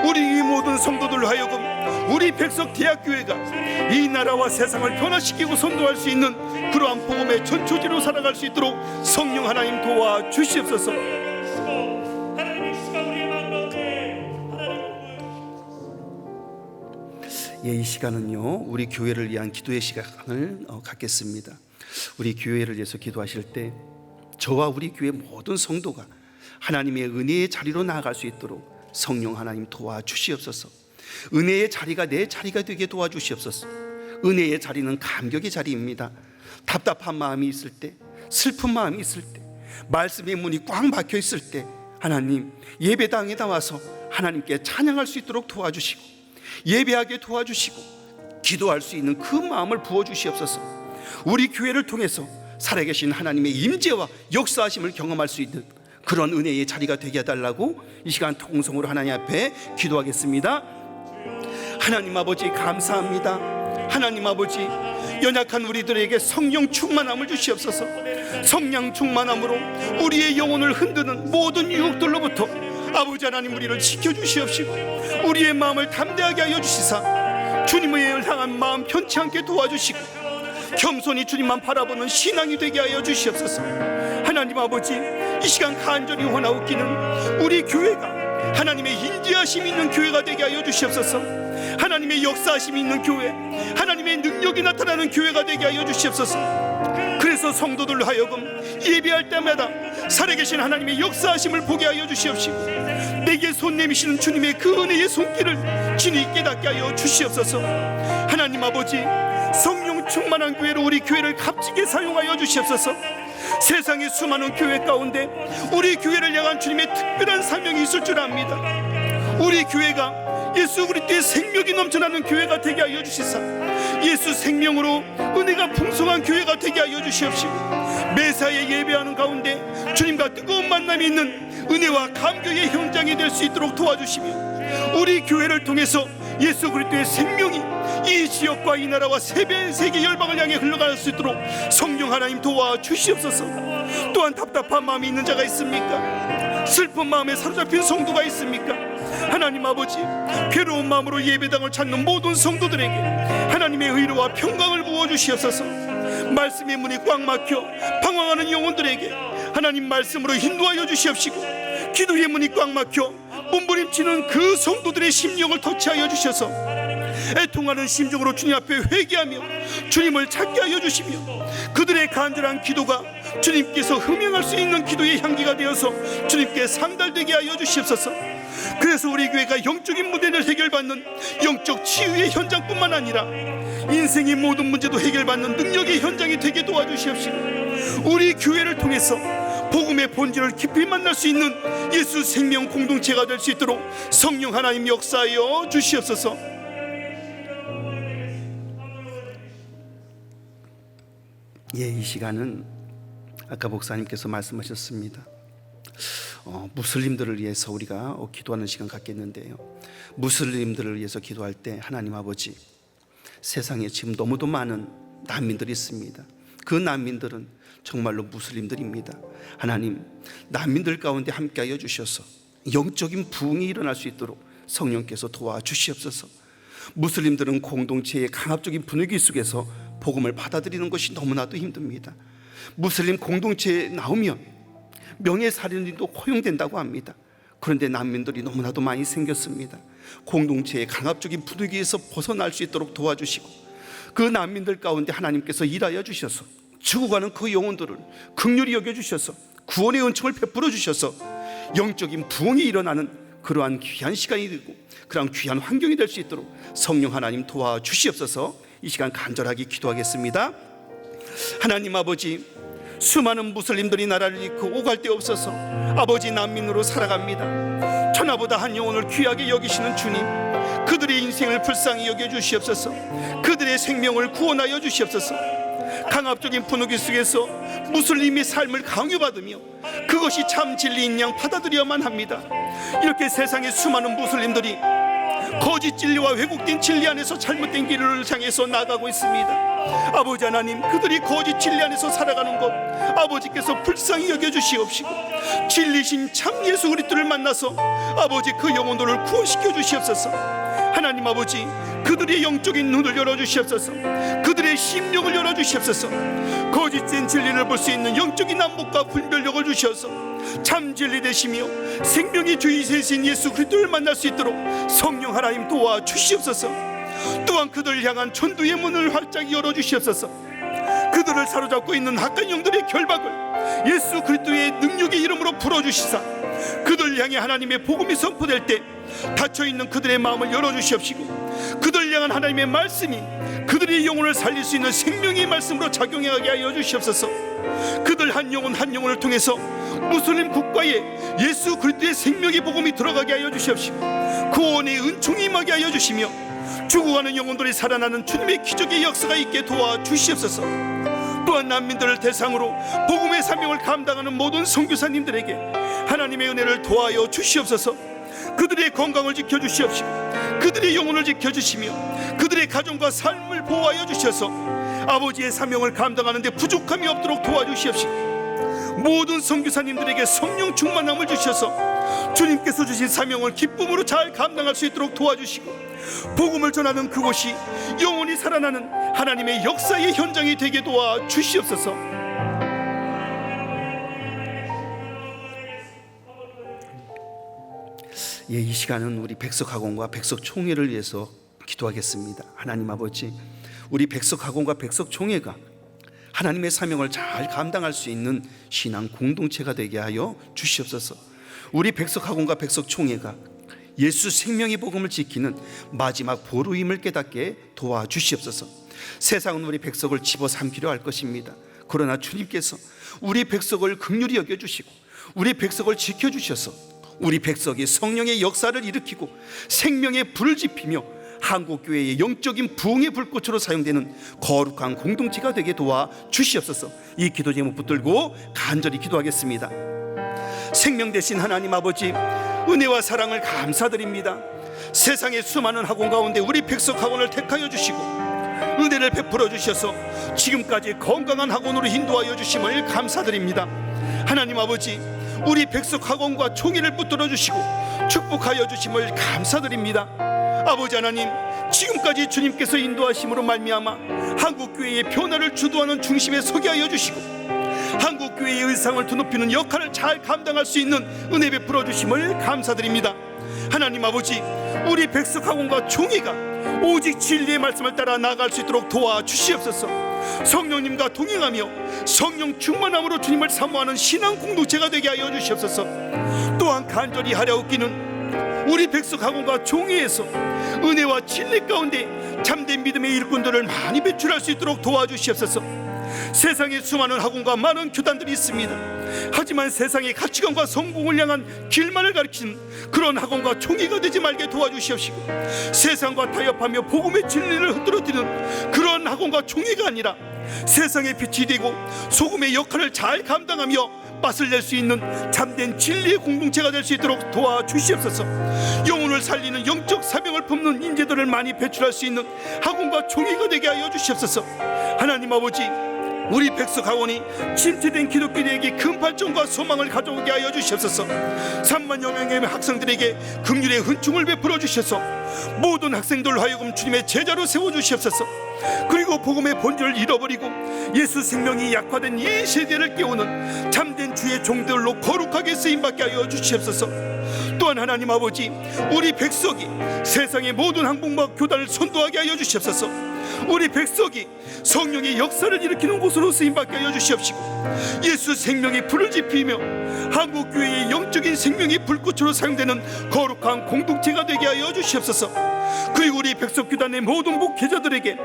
C: 우리 이 모든 성도들로 하여금 우리 백석대학교회가 이 나라와 세상을 변화시키고 선도할 수 있는 그러한 복음의 전초지로 살아갈 수 있도록 성령 하나님 도와주시옵소서. 예, 이 시간은요, 우리 교회를 위한 기도의 시간을 갖겠습니다. 우리 교회를 위해서 기도하실 때 저와 우리 교회 모든 성도가 하나님의 은혜의 자리로 나아갈 수 있도록 성령 하나님 도와주시옵소서. 은혜의 자리가 내 자리가 되게 도와주시옵소서. 은혜의 자리는 감격의 자리입니다. 답답한 마음이 있을 때, 슬픈 마음이 있을 때, 말씀의 문이 꽉 막혀 있을 때, 하나님 예배당에 나와서 하나님께 찬양할 수 있도록 도와주시고, 예배하게 도와주시고, 기도할 수 있는 그 마음을 부어주시옵소서. 우리 교회를 통해서 살아계신 하나님의 임재와 역사하심을 경험할 수 있는 그런 은혜의 자리가 되게 해달라고 이 시간 통성으로 하나님 앞에 기도하겠습니다. 하나님 아버지, 감사합니다. 하나님 아버지, 연약한 우리들에게 성령 충만함을 주시옵소서. 성령 충만함으로 우리의 영혼을 흔드는 모든 유혹들로부터 아버지 하나님 우리를 지켜주시옵시고, 우리의 마음을 담대하게 하여 주시사 주님을 향한 마음 편치 않게 도와주시고, 겸손히 주님만 바라보는 신앙이 되게 하여 주시옵소서. 하나님 아버지, 이 시간 간절히 원하옵기는 우리 교회가 하나님의 인지하심이 있는 교회가 되게 하여 주시옵소서. 하나님의 역사하심이 있는 교회, 하나님의 능력이 나타나는 교회가 되게 하여 주시옵소서. 그래서 성도들로 하여금 예배할 때마다 살아계신 하나님의 역사하심을 보게 하여 주시옵시고, 내게 손 내미시는 주님의 그 은혜의 손길을 진히 깨닫게 하여 주시옵소서. 하나님 아버지, 성령 충만한 교회로 우리 교회를 값지게 사용하여 주시옵소서. 세상의 수많은 교회 가운데 우리 교회를 향한 주님의 특별한 사명이 있을 줄 압니다. 우리 교회가 예수 그리스도의 생명이 넘쳐나는 교회가 되게 하여 주시사, 예수 생명으로 은혜가 풍성한 교회가 되게 하여 주시옵시고, 매사에 예배하는 가운데 주님과 뜨거운 만남이 있는 은혜와 감격의 현장이 될 수 있도록 도와주시며, 우리 교회를 통해서 예수 그리스도의 생명이 이 지역과 이 나라와 세계 열방을 향해 흘러갈 수 있도록 성령 하나님 도와주시옵소서. 또한 답답한 마음이 있는 자가 있습니까? 슬픈 마음에 사로잡힌 성도가 있습니까? 하나님 아버지, 괴로운 마음으로 예배당을 찾는 모든 성도들에게 하나님의 의로와 평강을 부어주시옵소서. 말씀의 문이 꽉 막혀 방황하는 영혼들에게 하나님 말씀으로 인도하여 주시옵시고, 기도의 문이 꽉 막혀 몸부림치는 그 성도들의 심령을 터치하여 주셔서 애통하는 심정으로 주님 앞에 회개하며 주님을 찾게 하여 주시며, 그들의 간절한 기도가 주님께서 흠양할 수 있는 기도의 향기가 되어서 주님께 상달되게 하여 주시옵소서. 그래서 우리 교회가 영적인 문제를 해결받는 영적 치유의 현장뿐만 아니라 인생의 모든 문제도 해결받는 능력의 현장이 되게 도와주시옵시고, 우리 교회를 통해서 복음의 본질을 깊이 만날 수 있는 예수 생명 공동체가 될 수 있도록 성령 하나님 역사하여 주시옵소서. 이 시간은 아까 목사님께서 말씀하셨습니다. 무슬림들을 위해서 우리가 기도하는 시간 갖겠는데요, 무슬림들을 위해서 기도할 때 하나님 아버지, 세상에 지금 너무도 많은 난민들이 있습니다. 그 난민들은 정말로 무슬림들입니다. 하나님, 난민들 가운데 함께하여 주셔서 영적인 부흥이 일어날 수 있도록 성령께서 도와주시옵소서. 무슬림들은 공동체의 강압적인 분위기 속에서 복음을 받아들이는 것이 너무나도 힘듭니다. 무슬림 공동체에 나오면 명예살인도 허용된다고 합니다. 그런데 난민들이 너무나도 많이 생겼습니다. 공동체의 강압적인 분위기에서 벗어날 수 있도록 도와주시고, 그 난민들 가운데 하나님께서 일하여 주셔서 죽어가는 그 영혼들을 긍휼히 여겨주셔서 구원의 은총을 베풀어 주셔서 영적인 부흥이 일어나는 그러한 귀한 시간이 되고 그러한 귀한 환경이 될 수 있도록 성령 하나님 도와주시옵소서. 이 시간 간절하게 기도하겠습니다. 하나님 아버지, 수많은 무슬림들이 나라를 잃고 오갈 데 없어서 아버지 난민으로 살아갑니다. 천하보다 한 영혼을 귀하게 여기시는 주님, 그들의 인생을 불쌍히 여겨주시옵소서. 그들의 생명을 구원하여 주시옵소서. 강압적인 분위기 속에서 무슬림의 삶을 강요받으며 그것이 참 진리인 양 받아들여야만 합니다. 이렇게 세상의 수많은 무슬림들이 거짓 진리와 왜곡된 진리 안에서 잘못된 길을 향해서 나가고 있습니다. 아버지 하나님, 그들이 거짓 진리 안에서 살아가는 것 아버지께서 불쌍히 여겨주시옵시고, 진리신 참 예수 그리스도를 만나서 아버지 그 영혼들을 구원시켜 주시옵소서. 하나님 아버지, 그들의 영적인 눈을 열어주시옵소서. 그들의 심령을 열어주시옵소서. 거짓된 진리를 볼 수 있는 영적인 안목과 분별력을 주셔서 참 진리 되시며 생명의 주이신 예수 그리스도를 만날 수 있도록 성령 하나님 도와주시옵소서. 또한 그들을 향한 전도의 문을 활짝 열어주시옵소서. 그들을 사로잡고 있는 악한 영들의 결박을 예수 그리스도의 능력의 이름으로 풀어주시사 그들을 향해 하나님의 복음이 선포될 때 닫혀있는 그들의 마음을 열어주시옵시고, 그들을 향한 하나님의 말씀이 그들의 영혼을 살릴 수 있는 생명의 말씀으로 작용하게 하여 주시옵소서. 그들 한 영혼 한 영혼을 통해서 무슬림 국가에 예수 그리스도의 생명의 복음이 들어가게 하여 주시옵시고, 구원의 은총이 임하게 하여 주시며 죽어가는 영혼들이 살아나는 주님의 기적의 역사가 있게 도와주시옵소서. 또한 난민들을 대상으로 복음의 사명을 감당하는 모든 선교사님들에게 하나님의 은혜를 도와여 주시옵소서. 그들의 건강을 지켜주시옵시고 그들의 영혼을 지켜주시며 그들의 가정과 삶을 보호하여 주셔서 아버지의 사명을 감당하는 데 부족함이 없도록 도와주시옵시고, 모든 선교사님들에게 성령 충만함을 주셔서 주님께서 주신 사명을 기쁨으로 잘 감당할 수 있도록 도와주시고, 복음을 전하는 그곳이 영원히 살아나는 하나님의 역사의 현장이 되게 도와주시옵소서. 이 시간은 우리 백석학원과 백석총회를 위해서 기도하겠습니다. 하나님 아버지, 우리 백석학원과 백석총회가 하나님의 사명을 잘 감당할 수 있는 신앙 공동체가 되게 하여 주시옵소서. 우리 백석학원과 백석총회가 예수 생명의 복음을 지키는 마지막 보루임을 깨닫게 도와주시옵소서. 세상은 우리 백석을 집어삼키려 할 것입니다. 그러나 주님께서 우리 백석을 긍휼히 여겨주시고 우리 백석을 지켜주셔서 우리 백석이 성령의 역사를 일으키고 생명의 불을 지피며 한국교회의 영적인 부흥의 불꽃으로 사용되는 거룩한 공동체가 되게 도와주시옵소서. 이 기도 제목 붙들고 간절히 기도하겠습니다. 생명 되신 하나님 아버지, 은혜와 사랑을 감사드립니다. 세상의 수많은 학원 가운데 우리 백석학원을 택하여 주시고 은혜를 베풀어 주셔서 지금까지 건강한 학원으로 인도하여 주심을 감사드립니다. 하나님 아버지, 우리 백석학원과 총회를 붙들어 주시고 축복하여 주심을 감사드립니다. 아버지 하나님, 지금까지 주님께서 인도하심으로 말미암아 한국교회의 변화를 주도하는 중심에 서게 하여 주시고 한국교회의 의상을 드높이는 역할을 잘 감당할 수 있는 은혜 베풀어 주심을 감사드립니다. 하나님 아버지, 우리 백석학원과 총회가 오직 진리의 말씀을 따라 나아갈 수 있도록 도와주시옵소서. 성령님과 동행하며 성령 충만함으로 주님을 사모하는 신앙 공동체가 되게 하여 주시옵소서. 또한 간절히 하려옵기는 우리 백석 학원과 종회에서 은혜와 진리 가운데 참된 믿음의 일꾼들을 많이 배출할 수 있도록 도와주시옵소서. 세상에 수많은 학원과 많은 교단들이 있습니다. 하지만 세상의 가치관과 성공을 향한 길만을 가르치는 그런 학원과 종회가 되지 말게 도와주시옵시고, 세상과 타협하며 복음의 진리를 흐트러뜨리는 그런 학원과 종회가 아니라 세상의 빛이 되고 소금의 역할을 잘 감당하며 맛을 낼 수 있는 참된 진리의 공동체가 될 수 있도록 도와주시옵소서. 영혼을 살리는 영적 사명을 품는 인재들을 많이 배출할 수 있는 학원과 종회가 되게 하여 주시옵소서. 하나님 아버지, 우리 백석 학원이 침체된 기독교인에게 큰 발전과 소망을 가져오게 하여 주시옵소서. 3만여 명의 학생들에게 긍휼의 은총을 베풀어 주셔서 모든 학생들 하여금 주님의 제자로 세워주시옵소서. 그리고 복음의 본질을 잃어버리고 예수 생명이 약화된 이 세대를 깨우는 참된 주의 종들로 거룩하게 쓰임받게 하여 주시옵소서. 또한 하나님 아버지, 우리 백석이 세상의 모든 항복과 교단을 선도하게 하여 주시옵소서. 우리 백석이 성령의 역사를 일으키는 곳으로 쓰임받게 하여 주시옵시고, 예수 생명의 불을 지피며 한국교회의 영적인 생명의 불꽃으로 사용되는 거룩한 공동체가 되게 하여 주시옵소서. 그리고 우리 백석교단의 모든 목회자들에게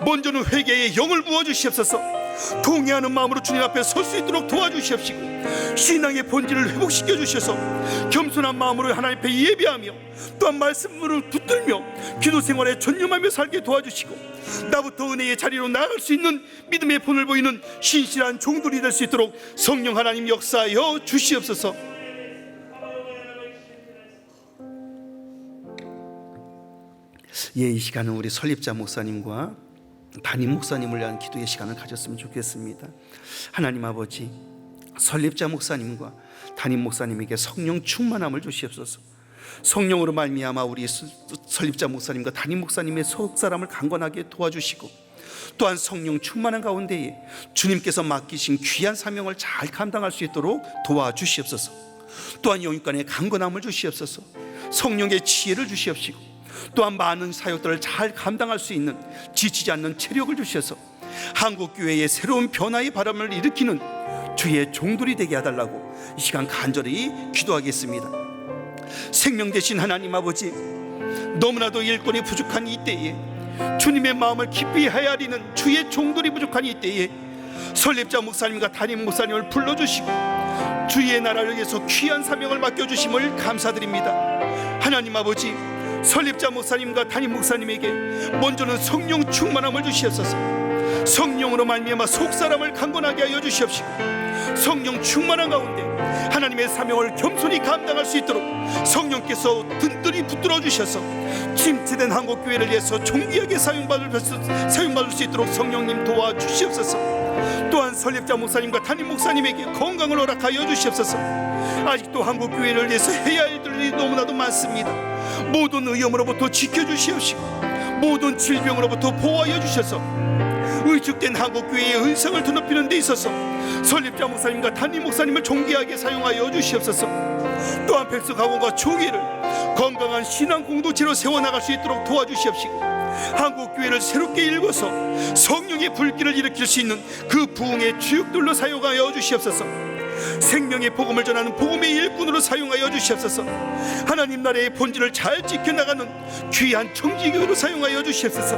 C: 먼저는 회개의 영을 부어주시옵소서. 동의하는 마음으로 주님 앞에 설 수 있도록 도와주시옵시고, 신앙의 본질을 회복시켜 주셔서 겸손한 마음으로 하나님 앞에 예배하며 또한 말씀으로 붙들며 기도 생활에 전념하며 살게 도와주시고, 나부터 은혜의 자리로 나아갈 수 있는 믿음의 본을 보이는 신실한 종들이 될 수 있도록 성령 하나님 역사하여 주시옵소서. 이 시간은 우리 설립자 목사님과 담임 목사님을 위한 기도의 시간을 가졌으면 좋겠습니다. 하나님 아버지, 설립자 목사님과 담임 목사님에게 성령 충만함을 주시옵소서. 성령으로 말미암아 우리 설립자 목사님과 담임 목사님의 속사람을 강건하게 도와주시고, 또한 성령 충만한 가운데에 주님께서 맡기신 귀한 사명을 잘 감당할 수 있도록 도와주시옵소서. 또한 영육간의 강건함을 주시옵소서. 성령의 지혜를 주시옵시고, 또한 많은 사역들을 잘 감당할 수 있는 지치지 않는 체력을 주셔서 한국교회의 새로운 변화의 바람을 일으키는 주의 종들이 되게 해달라고 이 시간 간절히 기도하겠습니다. 생명 되신 하나님 아버지, 너무나도 일꾼이 부족한 이때에 주님의 마음을 깊이 헤아리는 주의 종들이 부족한 이때에 설립자 목사님과 담임 목사님을 불러주시고 주의 나라를 위해서 귀한 사명을 맡겨주심을 감사드립니다. 하나님 아버지, 설립자 목사님과 담임 목사님에게 먼저는 성령 충만함을 주시옵소서. 성령으로 말미암아 속사람을 강건하게 하여 주시옵시고, 성령 충만한 가운데 하나님의 사명을 겸손히 감당할 수 있도록 성령께서 든든히 붙들어 주셔서 침체된 한국교회를 위해서 존귀하게 사용받을 수 있도록 성령님 도와주시옵소서. 또한 설립자 목사님과 담임 목사님에게 건강을 허락하여 주시옵소서. 아직도 한국교회를 위해서 해야 할 일들이 너무나도 많습니다. 모든 위험으로부터 지켜주시옵시고, 모든 질병으로부터 보호하여 주셔서 의축된 한국교회의 은성을 드높이는 데 있어서 설립자 목사님과 담임 목사님을 존귀하게 사용하여 주시옵소서. 또한 백석학원과 종회를 건강한 신앙 공동체로 세워나갈 수 있도록 도와주시옵시고, 한국교회를 새롭게 일궈서 성령의 불길을 일으킬 수 있는 그 부흥의 주역들로 사용하여 주시옵소서. 생명의 복음을 전하는 복음의 일꾼으로 사용하여 주시옵소서. 하나님 나라의 본질을 잘 지켜나가는 귀한 청지교로 사용하여 주시옵소서.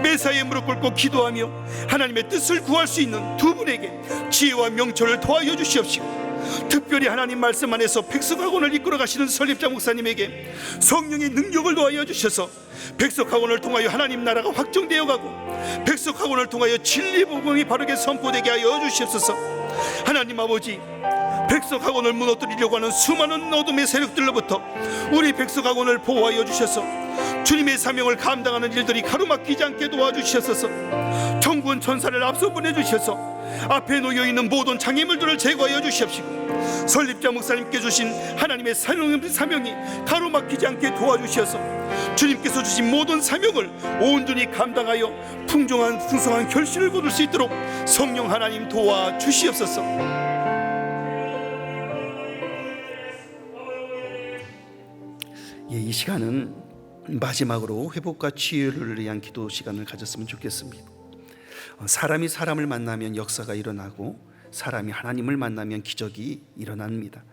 C: 매사에 무릎 꿇고 기도하며 하나님의 뜻을 구할 수 있는 두 분에게 지혜와 명철을 더하여 주시옵시고, 특별히 하나님 말씀 안에서 백석학원을 이끌어 가시는 설립자 목사님에게 성령의 능력을 더하여 주셔서 백석학원을 통하여 하나님 나라가 확정되어 가고 백석학원을 통하여 진리 복음이 바르게 선포되게 하여 주시옵소서. 하나님 아버지, 백석학원을 무너뜨리려고 하는 수많은 어둠의 세력들로부터 우리 백석학원을 보호하여 주셔서 주님의 사명을 감당하는 일들이 가로막히지 않게 도와주셔서 천군 천사를 앞서 보내주셔서 앞에 놓여있는 모든 장애물들을 제거하여 주시옵시고, 설립자 목사님께 주신 하나님의 사명이 가로막히지 않게 도와주셔서 주님께서 주신 모든 사명을 온전히 감당하여 풍성한 결실을 거둘 수 있도록 성령 하나님 도와주시옵소서. 이 시간은 마지막으로 회복과 치유를 위한 기도 시간을 가졌으면 좋겠습니다. 사람이 사람을 만나면 역사가 일어나고 사람이 하나님을 만나면 기적이 일어납니다.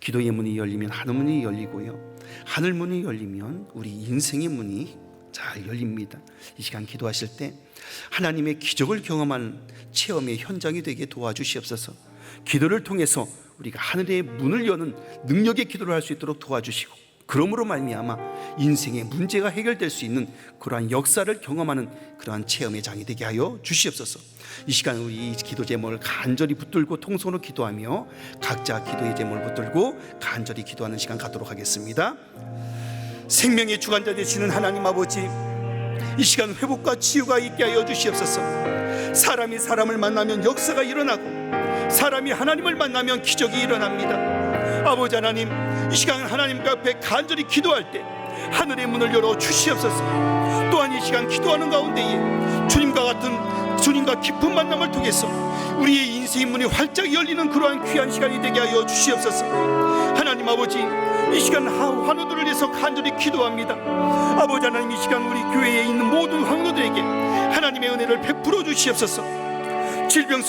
C: 기도의 문이 열리면 하늘 문이 열리고요, 하늘 문이 열리면 우리 인생의 문이 잘 열립니다. 이 시간 기도하실 때 하나님의 기적을 경험하는 체험의 현장이 되게 도와주시옵소서. 기도를 통해서 우리가 하늘의 문을 여는 능력의 기도를 할 수 있도록 도와주시고, 그러므로 말미암아 인생의 문제가 해결될 수 있는 그러한 역사를 경험하는 그러한 체험의 장이 되게 하여 주시옵소서. 이 시간 우리 기도 제목을 간절히 붙들고 통성으로 기도하며 각자 기도의 제목을 붙들고 간절히 기도하는 시간 갖도록 하겠습니다. 생명의 주관자 되시는 하나님 아버지, 이 시간 회복과 치유가 있게 하여 주시옵소서. 사람이 사람을 만나면 역사가 일어나고 사람이 하나님을 만나면 기적이 일어납니다. 아버지 하나님, 이 시간 하나님 앞에 간절히 기도할 때 하늘의 문을 열어 주시옵소서. 또한 이 시간 기도하는 가운데에 주님과 깊은 만남을 통해서 우리의 인생의 문이 활짝 열리는 그러한 귀한 시간이 되게 하여 주시옵소서. 하나님 아버지, 이 시간 환우들을 위해서 간절히 기도합니다. 아버지 하나님, 이 시간 우리 교회에 있는 모든 환우들에게 하나님의 은혜를 베풀어 주시옵소서. 질병